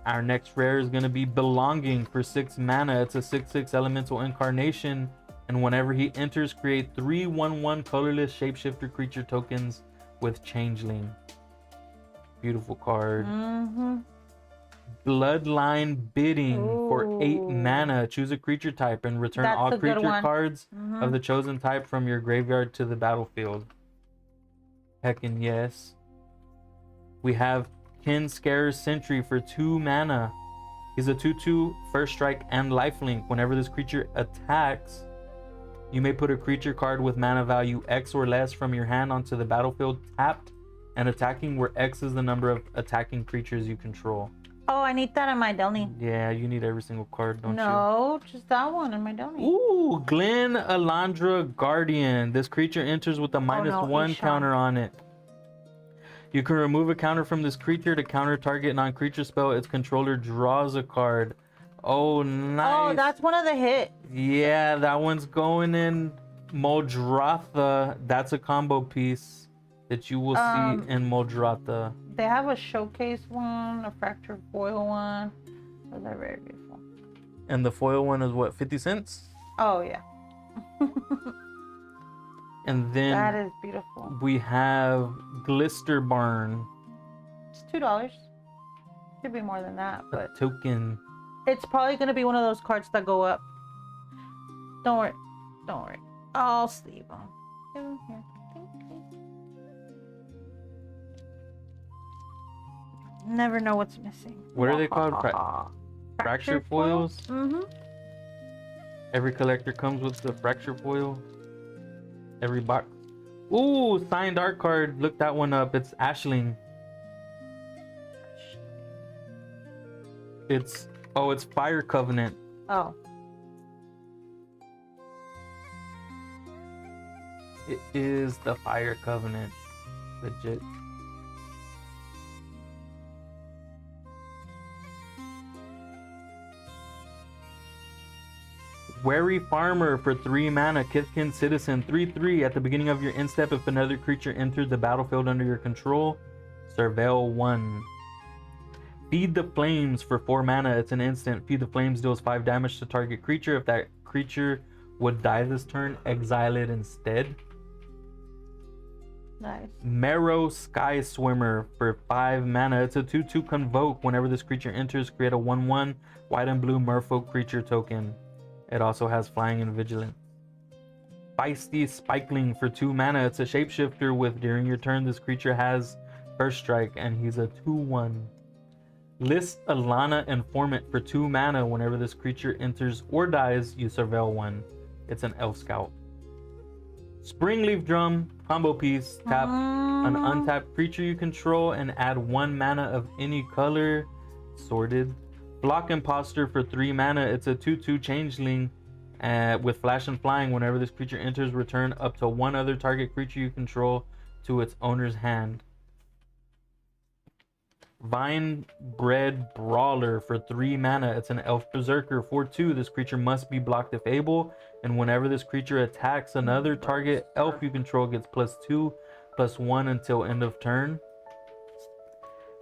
Our next rare is going to be Belonging for 6 mana. It's a 6/6 elemental incarnation, and whenever he enters, create 3 1/1 colorless shapeshifter creature tokens with changeling. Beautiful card. Bloodline Bidding for 8 Ooh. mana. Choose a creature type and return That's all a good creature one. cards Mhm. of the chosen type from your graveyard to the battlefield. Heckin' yes. We have Kinscarer's Sentry for 2 mana. He's a 2/2 first strike and lifelink. Whenever this creature attacks, you may put a creature card with mana value X or less from your hand onto the battlefield tapped and attacking, where X is the number of attacking creatures you control. Oh, I need that in my Delny. Yeah, you need every single card, don't you? No, just that one in my Delny. Ooh, Glen Alandra Guardian. This creature enters with a -1 Ishan. counter on it. You can remove a counter from this creature to counter target non-creature spell. Its controller draws a card. Oh, nice. Oh, that's one of the hit. Yeah, that one's going in Moldratha. That's a combo piece that you will see in Moldratha. They have a showcase one, a fractured foil one. Those are very beautiful. And the foil one is what, 50 cents? Oh, yeah. And then That is beautiful. we have Glister Barn, It's $2. Could be more than that, a but token. it's probably going to be one of those cards that go up. Don't worry. Don't worry. I'll sleeve them. Here. Thank you. Never know what's missing. What are they called? Fracture foils? Mm-hmm. Every collector comes with the fracture foil. Every box. Ooh, signed art card. Look that one up. It's Ashling. It's Fire Covenant. Oh. It is the Fire Covenant. Legit. Wary Farmer for 3 mana. Kithkin Citizen 3/3. At the beginning of your end step, if another creature entered the battlefield under your control, surveil 1. Feed the Flames for 4 mana. It's an instant. Feed the Flames deals 5 damage to target creature. If that creature would die this turn, exile it instead. Nice. Marrow Sky Swimmer for 5 mana. It's a 2/2 Convoke. Whenever this creature enters, create a 1/1 white and blue merfolk creature token. It also has flying and vigilance. Feisty Spikeling for 2 mana. It's a shapeshifter with, during your turn, this creature has first strike and he's a 2/1. List Alana Informant for 2 mana. Whenever this creature enters or dies, you surveil 1. It's an elf scout. Springleaf Drum, combo piece. Tap an untapped creature you control and add 1 mana of any color. Sorted. Block Imposter for 3 mana. It's a 2/2 changeling with flash and flying. Whenever this creature enters, return up to 1 other target creature you control to its owner's hand. Vine Bred Brawler for 3 mana. It's an elf berserker 4/2. This creature must be blocked if able, and whenever this creature attacks another target elf you control, gets +2/+1 until end of turn.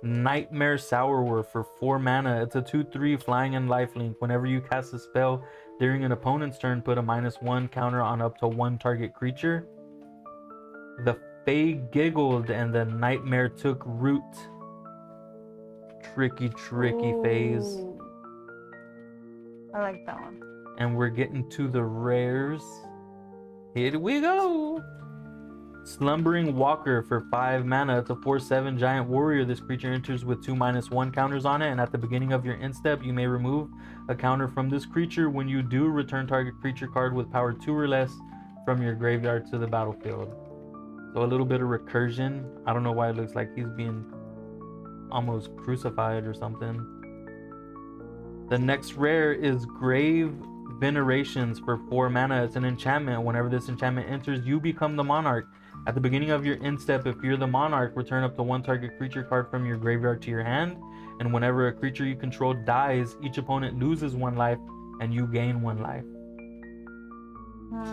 Nightmare Sourwolf for 4 mana. It's a 2/3 flying and lifelink. Whenever you cast a spell during an opponent's turn, put a -1 counter on up to 1 target creature. The Fae Giggled and the Nightmare Took Root. Tricky phase. Ooh. I like that one. And we're getting to the rares. Here we go. Slumbering Walker for 5 mana. It's a 4/7 giant warrior. This creature enters with 2 -1 counters on it, and at the beginning of your end step, you may remove a counter from this creature. When you do, return target creature card with power 2 or less from your graveyard to the battlefield. So a little bit of recursion. I don't know why it looks like he's being almost crucified or something. The next rare is Grave Venerations for 4 mana. It's an enchantment. Whenever this enchantment enters, you become the monarch. At the beginning of your end step, if you're the monarch, return up to 1 target creature card from your graveyard to your hand. And whenever a creature you control dies, each opponent loses 1 life and you gain 1 life.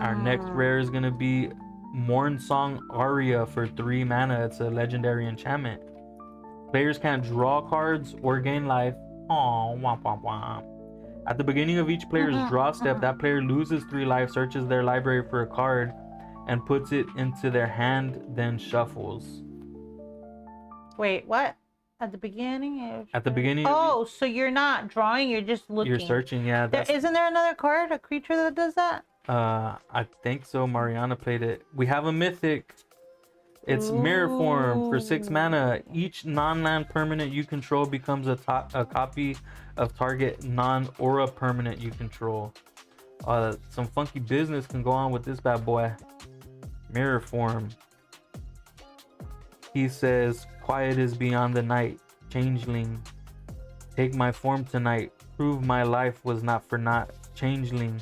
Our next rare is going to be Mornsong Aria for 3 mana. It's a legendary enchantment. Players can't draw cards or gain life. Aww, womp womp womp. At the beginning of each player's draw step, that player loses 3 life, searches their library for a card, and puts it into their hand, then shuffles. Wait, what? At the beginning. At the beginning. Oh, so you're not drawing. You're just looking. You're searching. Yeah. Isn't there another card, a creature that does that? I think so. Mariana played it. We have a mythic. It's mirror form for 6 mana. Each non-land permanent you control becomes a copy of target non-aura permanent you control. Some funky business can go on with this bad boy. Mirror form. He says, quiet is beyond the night, changeling. Take my form tonight. Prove my life was not for naught, changeling.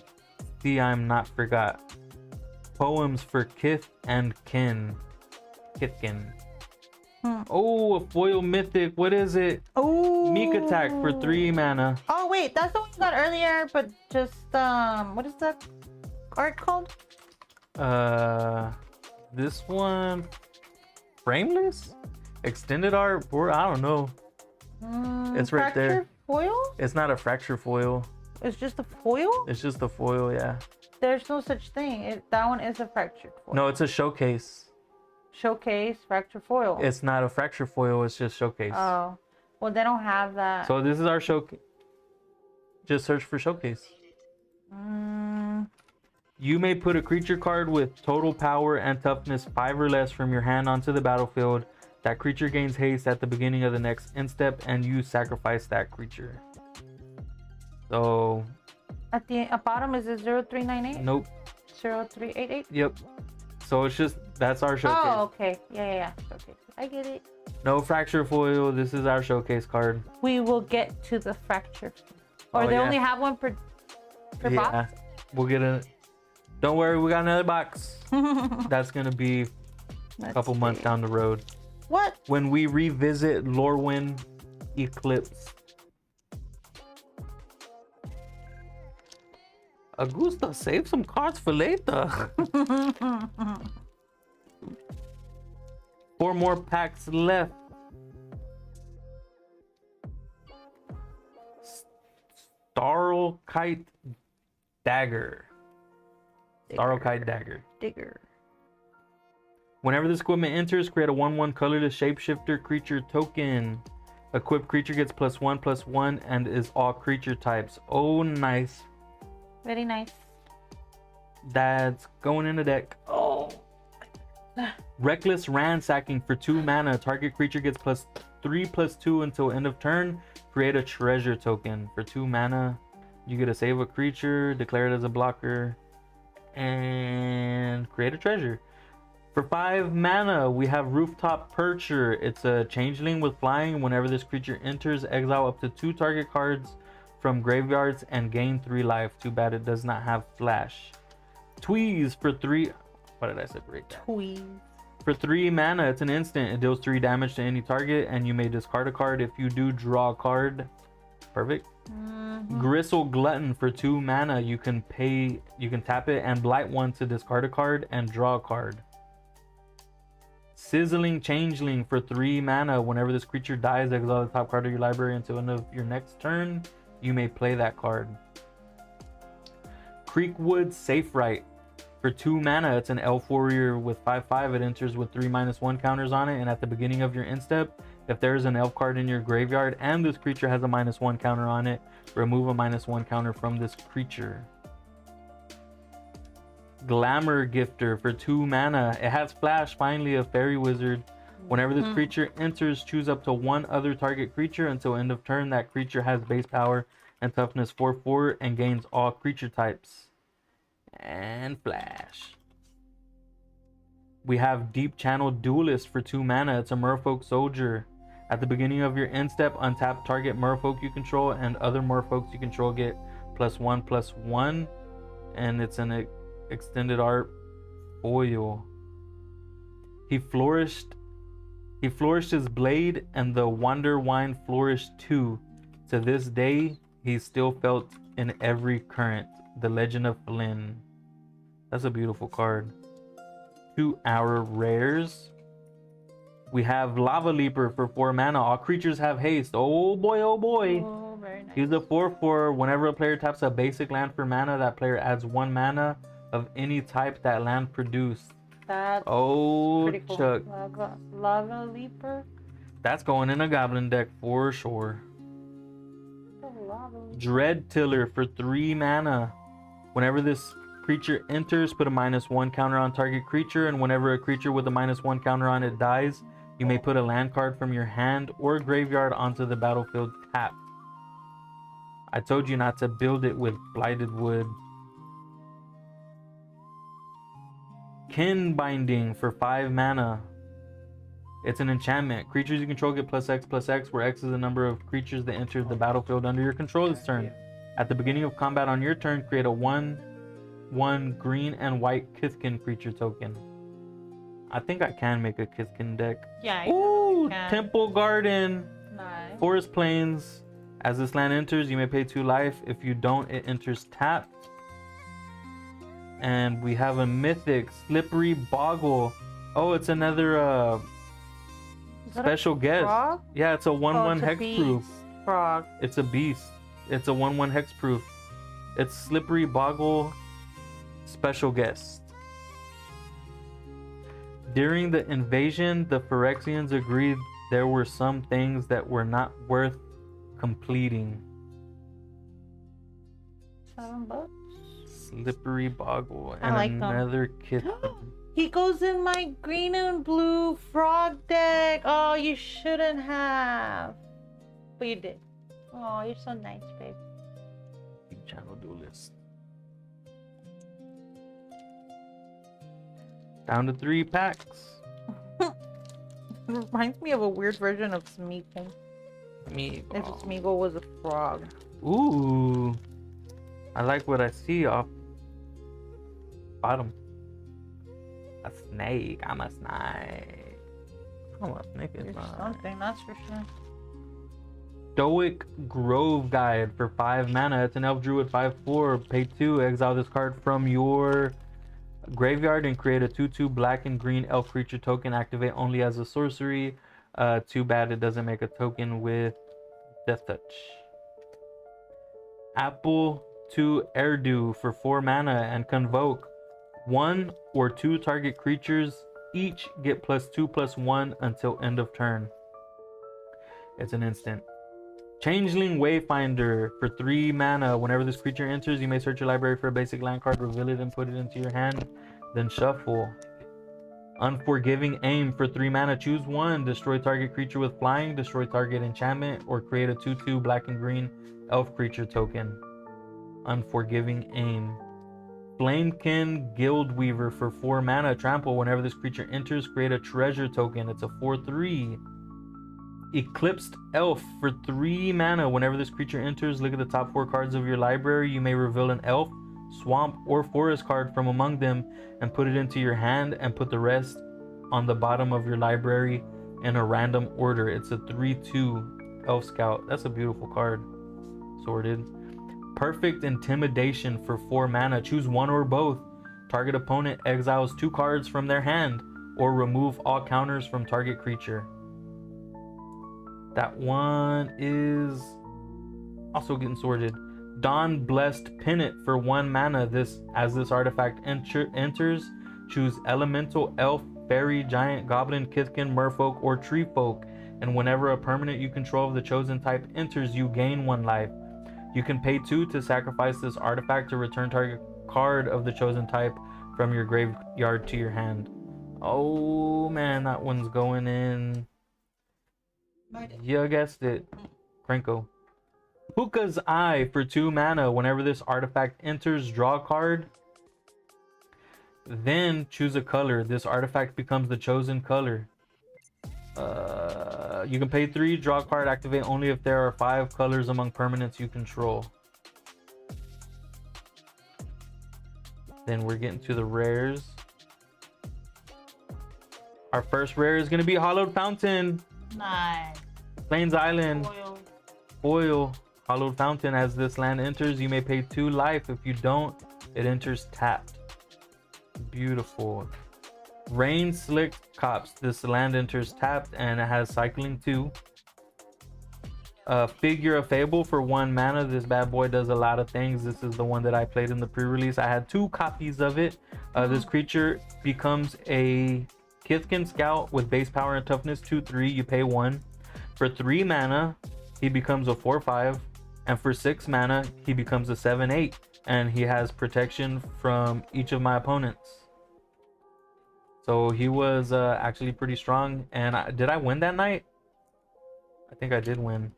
See I'm not forgot. Poems for kith and kin. Kithkin. Oh, a foil mythic. What is it? Oh. Meek attack for 3 mana. Oh wait, that's the one you got earlier, but just what is that art called? This one, frameless, extended art. Or I don't know. It's right there. Fracture foil? It's not a fracture foil. It's just a foil? It's just a foil, yeah. There's no such thing. That one is a fractured foil. No, it's a showcase. Showcase fracture foil. It's not a fracture foil. It's just showcase. Oh, well, they don't have that. So this is our showcase. Just search for showcase. You may put a creature card with total power and toughness 5 or less from your hand onto the battlefield. That creature gains haste at the beginning of the next end step, and you sacrifice that creature. So At the bottom, is it 0398? nope. 0388? Yep. So it's just, that's our showcase. Oh, okay. Yeah. Okay, I get it. No fracture foil. This is our showcase card. We will get to the fracture. Or Oh, they yeah. only have one per box? We'll get a. Don't worry, we got another box. That's gonna be a couple months down the road. What? When we revisit Lorwyn Eclipse. Augusta, save some cards for later. 4 more packs left. Starlkite Dagger. Starlkite Dagger. Digger. Whenever this equipment enters, create a 1/1 colorless shapeshifter creature token. Equipped creature gets +1/+1 and is all creature types. Oh, nice. Very nice. That's going in the deck. Oh. Reckless Ransacking for 2 mana. Target creature gets +3/+2 until end of turn. Create a treasure token for 2 mana. You get to save a creature, declare it as a blocker, and create a treasure. For 5 mana, we have Rooftop Percher. It's a changeling with flying. Whenever this creature enters, exile up to 2 target cards from graveyards and gain 3 life. Too bad it does not have flash. Tweeze for 3. What did I separate that? Tweeze. For 3 mana, it's an instant. It deals 3 damage to any target, and you may discard a card. If you do, draw a card. Perfect. Gristle Glutton for 2 mana. You can tap it and blight 1 to discard a card and draw a card. Sizzling Changeling for 3 mana. Whenever this creature dies, exile the top card of your library until end of your next turn. You may play that card. Creekwood Safe Right. For 2 mana, it's an elf warrior with 5/5. It enters with 3/-1 counters on it, and at the beginning of your end step, if there is an elf card in your graveyard and this creature has a -1 counter on it, remove a -1 counter from this creature. Glamour Gifter for 2 mana. It has flash, finally a fairy wizard. Whenever this creature enters, choose up to 1 other target creature until end of turn. That creature has base power and toughness 4/4 and gains all creature types. And flash. We have Deep Channel Duelist for 2 mana. It's a merfolk soldier. At the beginning of your end step, untap target merfolk you control, and other merfolks you control get +1/+1. And it's an extended art foil. He flourished his blade, and the Wander Wine flourished too. To this day, he's still felt in every current. The Legend of Flynn. That's a beautiful card. 2 hour rares. We have Lava Leaper for 4 mana. All creatures have haste. Oh boy, oh boy. Oh, very nice. He's a 4/4. Whenever a player taps a basic land for mana, that player adds 1 mana of any type that land produced. That's Oh, pretty cool. Chuck. Lava Leaper. That's going in a goblin deck for sure. Dread Tiller for 3 mana. Whenever this creature enters, put a -1 counter on target creature, and whenever a creature with a -1 counter on it dies, you may put a land card from your hand or graveyard onto the battlefield tapped. I told you not to build it with Blighted Wood. Kin Binding for 5 mana. It's an enchantment. Creatures you control get +X/+X, where X is the number of creatures that enter the battlefield under your control this turn. At the beginning of combat on your turn, create a 1/1 green and white Kithkin creature token. I think I can make a Kithkin deck. Yeah. Ooh, can. Temple Garden. Nice. Forest Plains. As this land enters, you may pay 2 life. If you don't, it enters tapped. And we have a mythic, Slippery Boggle. Oh, it's another special guest. Frog? Yeah, it's a 1/1 it's a hexproof. beast frog. It's a beast. It's a 1/1 hexproof. It's Slippery Boggle, special guest. During the invasion, the Phyrexians agreed there were some things that were not worth completing. $7. Slippery Boggle I and like them. another kitten. He goes in my green and blue frog deck. Oh, you shouldn't have. But you did. Oh, you're so nice, babe. Channel Duelist. Down to 3 packs. Reminds me of a weird version of Smeagol. If Smeagol was a frog. Ooh. I like what I see off bottom. A snake. I'm a snake. Oh, a snake is You're not. something, that's for sure. Stoic Grove Guide for 5 mana. It's an elf druid 5/4. Pay 2. Exile this card from your graveyard and create a 2/2 black and green elf creature token. Activate only as a sorcery. Too bad it doesn't make a token with Death Touch. Apple to Erdu for 4 mana and convoke 1 or 2 target creatures. Each get +2/+1 until end of turn. It's an instant. Changeling Wayfinder for 3 mana. Whenever this creature enters, you may search your library for a basic land card, reveal it, and put it into your hand, then shuffle. Unforgiving Aim for 3 mana. Choose 1. Destroy target creature with flying, destroy target enchantment, or create a 2/2 black and green elf creature token. Unforgiving Aim. Flamekin Guildweaver for 4 mana. Trample. Whenever this creature enters, create a treasure token. It's a 4/3. Eclipsed Elf for 3 mana. Whenever this creature enters, look at the top 4 cards of your library. You may reveal an elf, swamp, or forest card from among them and put it into your hand, and put the rest on the bottom of your library in a random order. It's a 3/2 Elf Scout. That's a beautiful card. Sorted. Perfect Intimidation for 4 mana. Choose 1 or both. Target opponent exiles 2 cards from their hand or remove all counters from target creature. That one is also getting sorted. Dawn Blessed Pennant for 1 mana. This artifact enters, choose elemental, elf, fairy, giant, goblin, kithkin, merfolk, or tree folk, and whenever a permanent you control of the chosen type enters, you gain 1 life. You can pay 2 to sacrifice this artifact to return target card of the chosen type from your graveyard to your hand. Oh man, that one's going in. You guessed it. Krenko. Puka's Eye for 2 mana. Whenever this artifact enters, draw a card. Then choose a color. This artifact becomes the chosen color. You can pay 3, draw a card, activate only if there are 5 colors among permanents you control. Then we're getting to the rares. Our first rare is going to be Hollowed Fountain. Nice. Plains Island. Foil. Hollowed Fountain. As this land enters, you may pay 2 life. If you don't, it enters tapped. Beautiful. Rain Slick Cops. This land enters tapped and it has cycling 2. Figure of Fable for 1 mana. This bad boy does a lot of things. This is the one that I played in the pre-release. I had 2 copies of it. This creature becomes a Kithkin Scout with base power and toughness 2/3. You pay 1. For 3 mana, he becomes a 4/5, and for 6 mana, he becomes a 7/8, and he has protection from each of my opponents. So he was actually pretty strong. And did I win that night? I think I did win.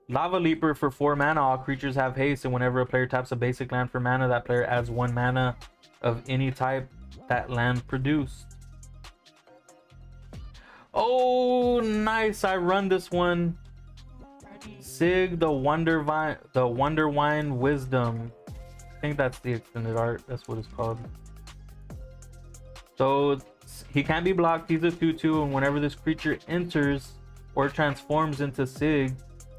Lava Leaper for 4 mana. All creatures have haste, and whenever a player taps a basic land for mana, that player adds 1 mana of any type that land produced. Oh, nice! I run this one. Sig the Wonderwine Wisdom. I think that's the extended art. That's what it's called. So he can't be blocked. He's a 2/2, and whenever this creature enters or transforms into Sig,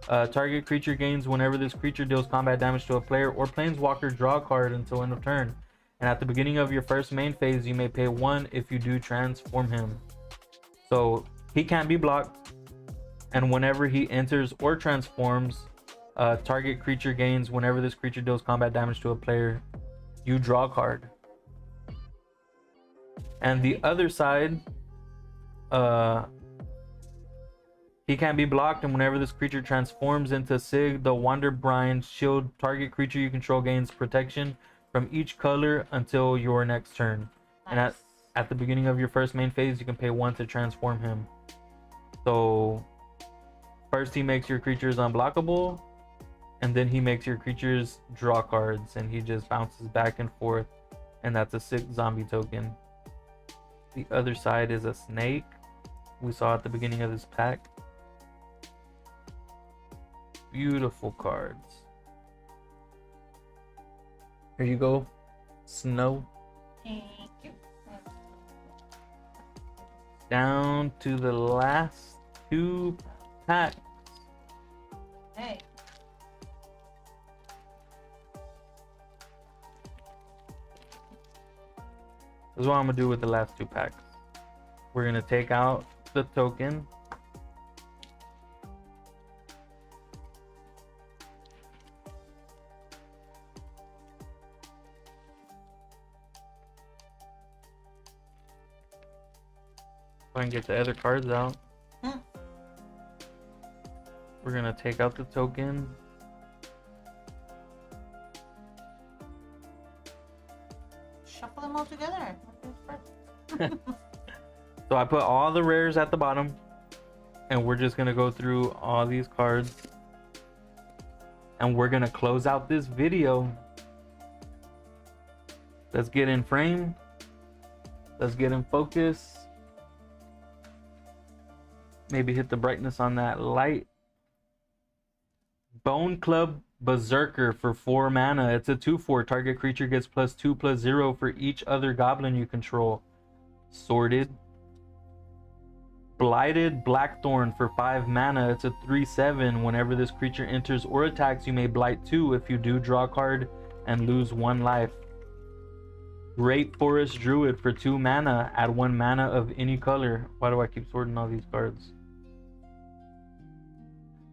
target creature gains whenever this creature deals combat damage to a player or planeswalker, draw a card until end of turn. And at the beginning of your first main phase, you may pay 1 if you do transform him. So he can't be blocked, and whenever he enters or transforms, target creature gains whenever this creature deals combat damage to a player, you draw a card. And the other side, he can't be blocked, and whenever this creature transforms into Sig the Wonderbrine Shield, target creature you control gains protection from each color until your next turn. Nice. And at the beginning of your first main phase, you can pay 1 to transform him. So first he makes your creatures unblockable, and then he makes your creatures draw cards, and he just bounces back and forth, and that's a 6 zombie token. The other side is a snake we saw at the beginning of this pack. Beautiful cards. Here you go, Snow. Thank you. Down to the last 2 packs. Hey. This is what I'm gonna do with the last 2 packs. We're gonna take out the token. If I can get the other cards out. We're gonna take out the token. Shuffle them all together. So I put all the rares at the bottom, and we're just gonna go through all these cards, and we're gonna close out this video. Let's get in frame. Let's get in focus. Maybe hit the brightness on that light. Bone Club Berserker for 4 mana. It's a 2/4. Target creature gets +2/+0 for each other goblin you control. Sorted. Blighted Blackthorn for 5 mana. It's a 3/7. Whenever this creature enters or attacks, you may blight 2. If you do, draw a card and lose 1 life. Great Forest Druid for 2 mana. Add 1 mana of any color. Why do I keep sorting all these cards?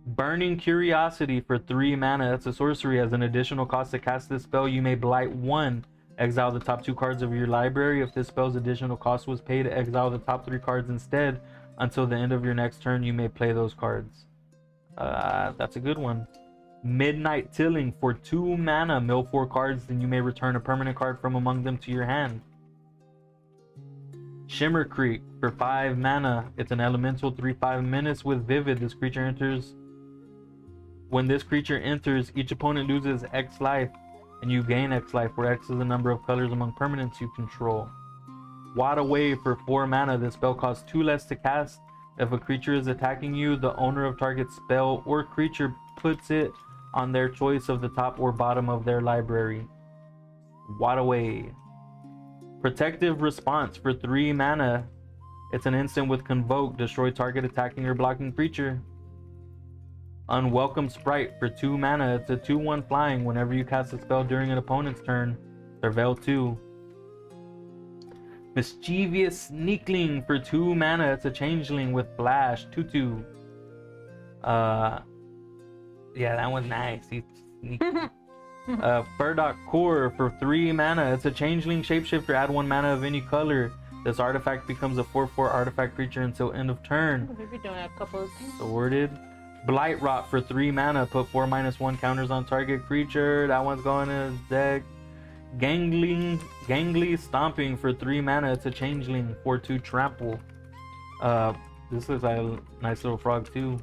Burning Curiosity for 3 mana. That's a sorcery. As an additional cost to cast this spell, you may blight 1. Exile the top 2 cards of your library. If this spell's additional cost was paid, exile the top 3 cards instead. Until the end of your next turn, you may play those cards. That's a good one. Midnight Tilling for 2 mana. Mill 4 cards, then you may return a permanent card from among them to your hand. Shimmer Creek for 5 mana. It's an elemental 3/5 menace with Vivid. This creature enters. When this creature enters, each opponent loses X life, and you gain X life, where X is the number of colors among permanents you control. Wad Away for 4 mana. This spell costs 2 less to cast. If a creature is attacking you, the owner of target spell or creature puts it on their choice of the top or bottom of their library. Wad Away. Protective Response for 3 mana. It's an instant with Convoke. Destroy target attacking or blocking creature. Unwelcome Sprite for 2 mana. It's a 2/1 flying. Whenever you cast a spell during an opponent's turn, surveil 2. Mischievous Sneakling for 2 mana. It's a changeling with Flash. 2/2. Yeah, that one's nice. He's sneaky. Furdock Core for 3 mana. It's a changeling shapeshifter. Add 1 mana of any color. This artifact becomes a 4/4 artifact creature until end of turn. We've been doing a couple of things. Sorted. Blight Rot for 3 mana. Put 4/-1 counters on target creature. That one's going in his deck. Gangly Stomping for 3 mana. It's a changeling. 4/2 trample. This looks like a nice little frog too.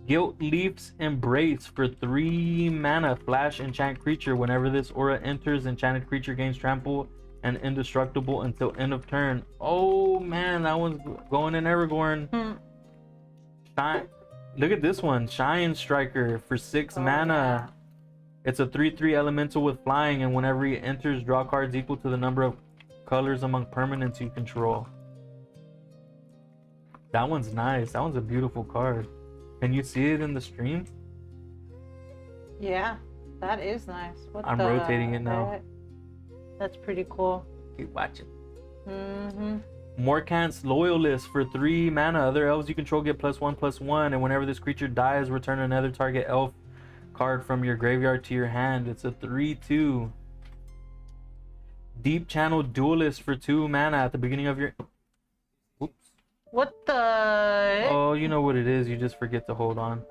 Guilt Leaf's Embrace for 3 mana. Flash enchant creature. Whenever this aura enters, enchanted creature gains trample and indestructible until end of turn. Oh man, that one's going in Aragorn. Shine. Look at this one. Shine Striker for 6 mana. Yeah. It's a 3/3 elemental with flying, and whenever he enters, draw cards equal to the number of colors among permanents you control. That one's nice. That one's a beautiful card. Can you see it in the stream? Yeah, that is nice. I'm rotating it now. heck? That's pretty cool. Keep watching. Mm-hmm. Morkant's Loyalist for 3 mana. Other elves you control get +1/+1, and whenever this creature dies, return another target elf card from your graveyard to your hand. It's a 3/2. Deep Channel Duelist for 2 mana at the beginning of your... Oops. What the heck? Oh, you know what it is. You just forget to hold on.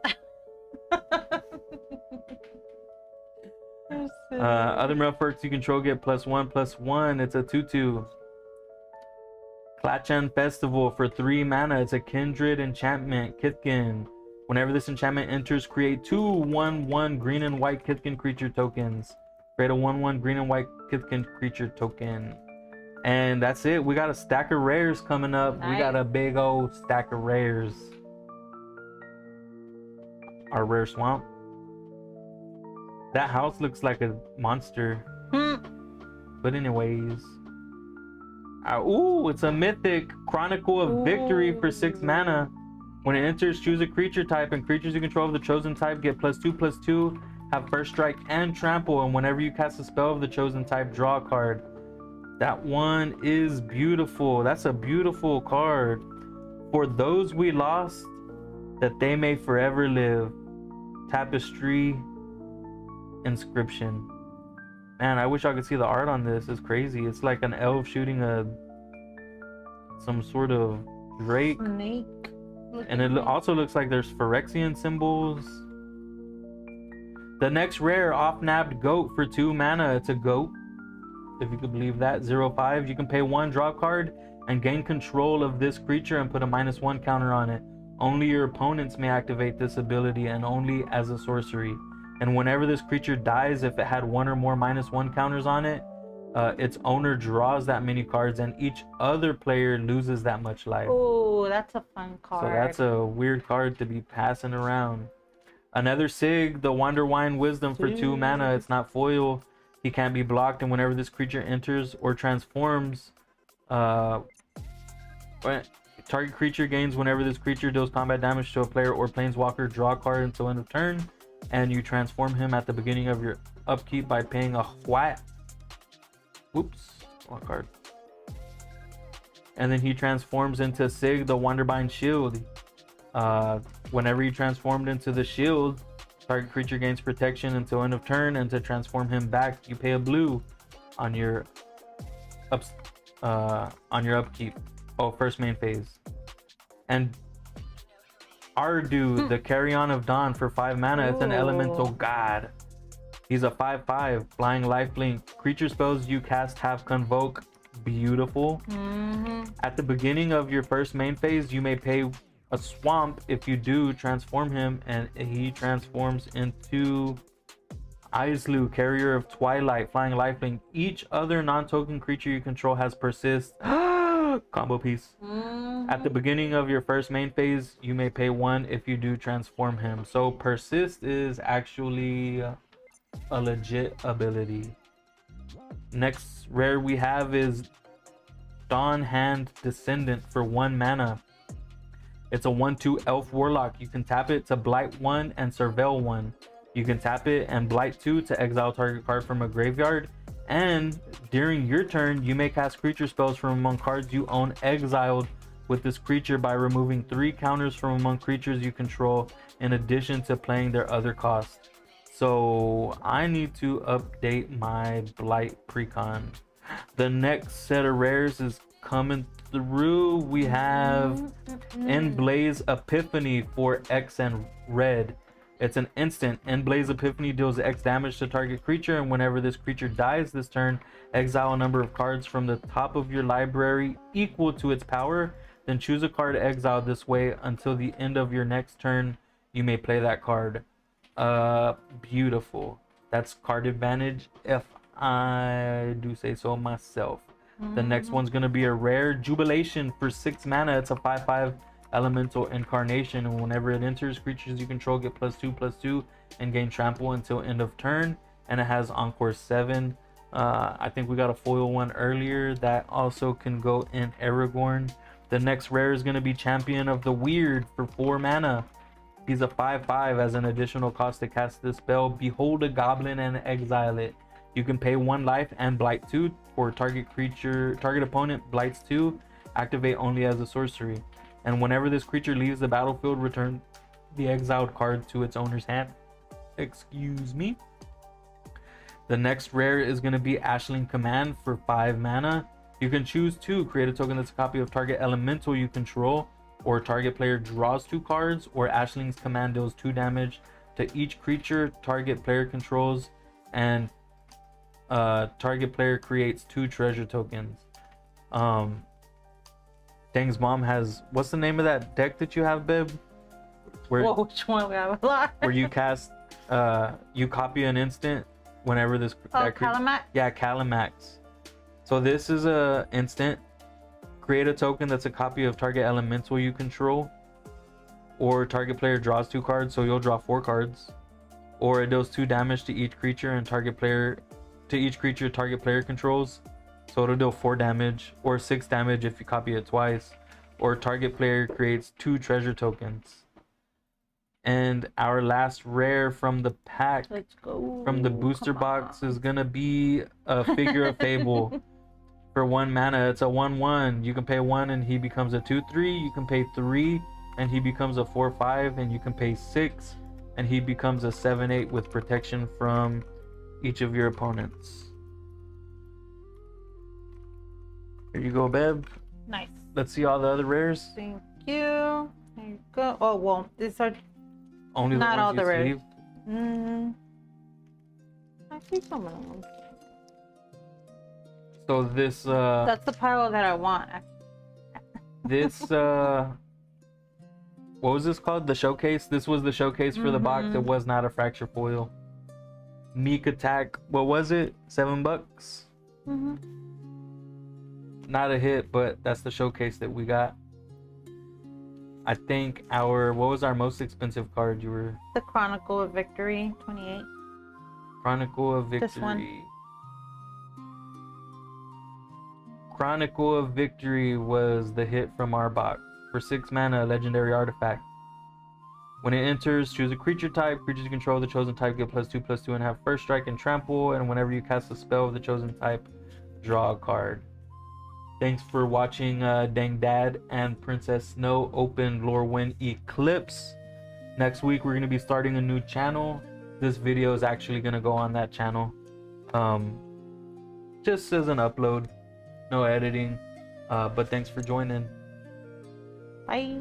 Other Melfurks you control get +1/+1. It's a 2/2. Klachan Festival for 3 mana. It's a kindred enchantment. Kithkin. Whenever this enchantment enters, create 2 1/1 green and white Kithkin creature tokens. Create a 1/1 green and white Kithkin creature token. And that's it. We got a stack of rares coming up. Nice. We got a big old stack of rares. Our rare swamp. That house looks like a monster. But anyways. Ooh, it's a mythic Chronicle of Victory for 6 mana. When it enters, choose a creature type, and creatures you control of the chosen type get +2/+2, have first strike and trample, and whenever you cast a spell of the chosen type, draw a card. That one is beautiful. That's a beautiful card. For those we lost, that they may forever live. Tapestry Inscription. Man, I wish I could see the art on this. It's crazy. It's like an elf shooting some sort of drake. Snake. And it also looks like there's Phyrexian symbols. The next rare, Off-Nabbed Goat for 2 mana. It's a goat, if you could believe that. 0/5. You can pay 1, draw a card, and gain control of this creature and put a -1 counter on it. Only your opponents may activate this ability, and only as a sorcery. And whenever this creature dies, if it had 1 or more -1 counters on it, its owner draws that many cards, and each other player loses that much life. Oh, that's a fun card. So that's a weird card to be passing around. Another Sig, the Wanderwine Wisdom for 2 mana. It's not foil. He can't be blocked, and whenever this creature enters or transforms, target creature gains whenever this creature deals combat damage to a player or planeswalker, draw a card until end of turn, and you transform him at the beginning of your upkeep by paying a what? Oops, wrong card. And then he transforms into Sig, the Wanderbind Shield. Whenever he transformed into the shield, target creature gains protection until end of turn, and to transform him back, you pay a blue on your upkeep. Oh, first main phase. And Ardu, the Carrion of Dawn for 5 mana. It's an elemental god. He's a 5/5 flying lifelink. Creature spells you cast have convoke. Beautiful. At the beginning of your first main phase, you may pay a swamp. If you do, transform him, and he transforms into Aislu, Carrier of Twilight, flying lifelink. Each other non-token creature you control has persist. Combo piece. At the beginning of your first main phase, you may pay 1 if you do transform him. So persist is actually a legit ability. Next rare we have is Dawn Hand Descendant for 1 mana. It's a 1/2 elf warlock. You can tap it to blight 1 and surveil 1. You can tap it and blight 2 to exile target card from a graveyard. And during your turn, you may cast creature spells from among cards you own exiled with this creature by removing 3 counters from among creatures you control, in addition to playing their other cost. So I need to update my blight precon. The next set of rares is coming through. We have Blaze Epiphany for X and red. It's an instant. Blaze Epiphany deals X damage to target creature, and whenever this creature dies this turn, exile a number of cards from the top of your library equal to its power. Then choose a card exiled this way until the end of your next turn. You may play that card. Beautiful. That's card advantage, if I do say so myself. The next one's gonna be a rare Jubilation for 6 mana. It's a 5/5 elemental incarnation, and whenever it enters, creatures you control get +2/+2 and gain trample until end of turn. And it has Encore 7. I think we got a foil one earlier that also can go in Aragorn. The next rare is gonna be Champion of the Weird for 4 mana. He's a 5/5. As an additional cost to cast this spell, behold a goblin and exile it. You can pay 1 life and blight 2 for target opponent blights 2. Activate only as a sorcery. And whenever this creature leaves the battlefield, return the exiled card to its owner's hand. Excuse me. The next rare is going to be Ashling Command for 5 mana. You can choose to create a token that's a copy of target elemental you control, or target player draws 2 cards, or Ashling's Command deals 2 damage to each creature target player controls, and target player creates 2 treasure tokens. Dang's mom has, what's the name of that deck that you have, babe? Whoa, which one? We have a lot. Where you cast, you copy an instant whenever this. Calamax? Yeah, Calamax. So this is a instant. Create a token that's a copy of target elemental you control, or target player draws 2 cards, so you'll draw 4 cards, or it deals 2 damage to each creature and target player controls, so it'll deal 4 damage or 6 damage if you copy it twice, or target player creates 2 treasure tokens. And our last rare from the pack, Let's go. from the booster box, is gonna be a Figure of Fable. For 1 mana, it's a 1/1. You can pay 1 and he becomes a 2/3. You can pay 3 and he becomes a 4/5, and you can pay 6 and he becomes a 7/8 with protection from each of your opponents. Here you go, babe. Nice. Let's see all the other rares. Thank you. There you go. Oh, well, these are Only not the all ones the you rares. saved. I see some of them. So this That's the pile that I want. this what was this called? The showcase? This was the showcase for the box. It was not a fracture foil. Meek Attack, what was it? $7? Not a hit, but that's the showcase that we got. I think what was our most expensive card? You were The Chronicle of Victory, 28. Chronicle of Victory. This one. Chronicle of Victory was the hit from our box. For 6 mana, legendary artifact. When it enters, choose a creature type. Creatures you control the chosen type get +2/+2 and have first strike and trample. And whenever you cast a spell of the chosen type, draw a card. Thanks for watching DangDad and Princess Snow open Lorwyn Eclipse. Next week we're going to be starting a new channel. This video is actually going to go on that channel. Just as an upload. No editing. But thanks for joining. Bye.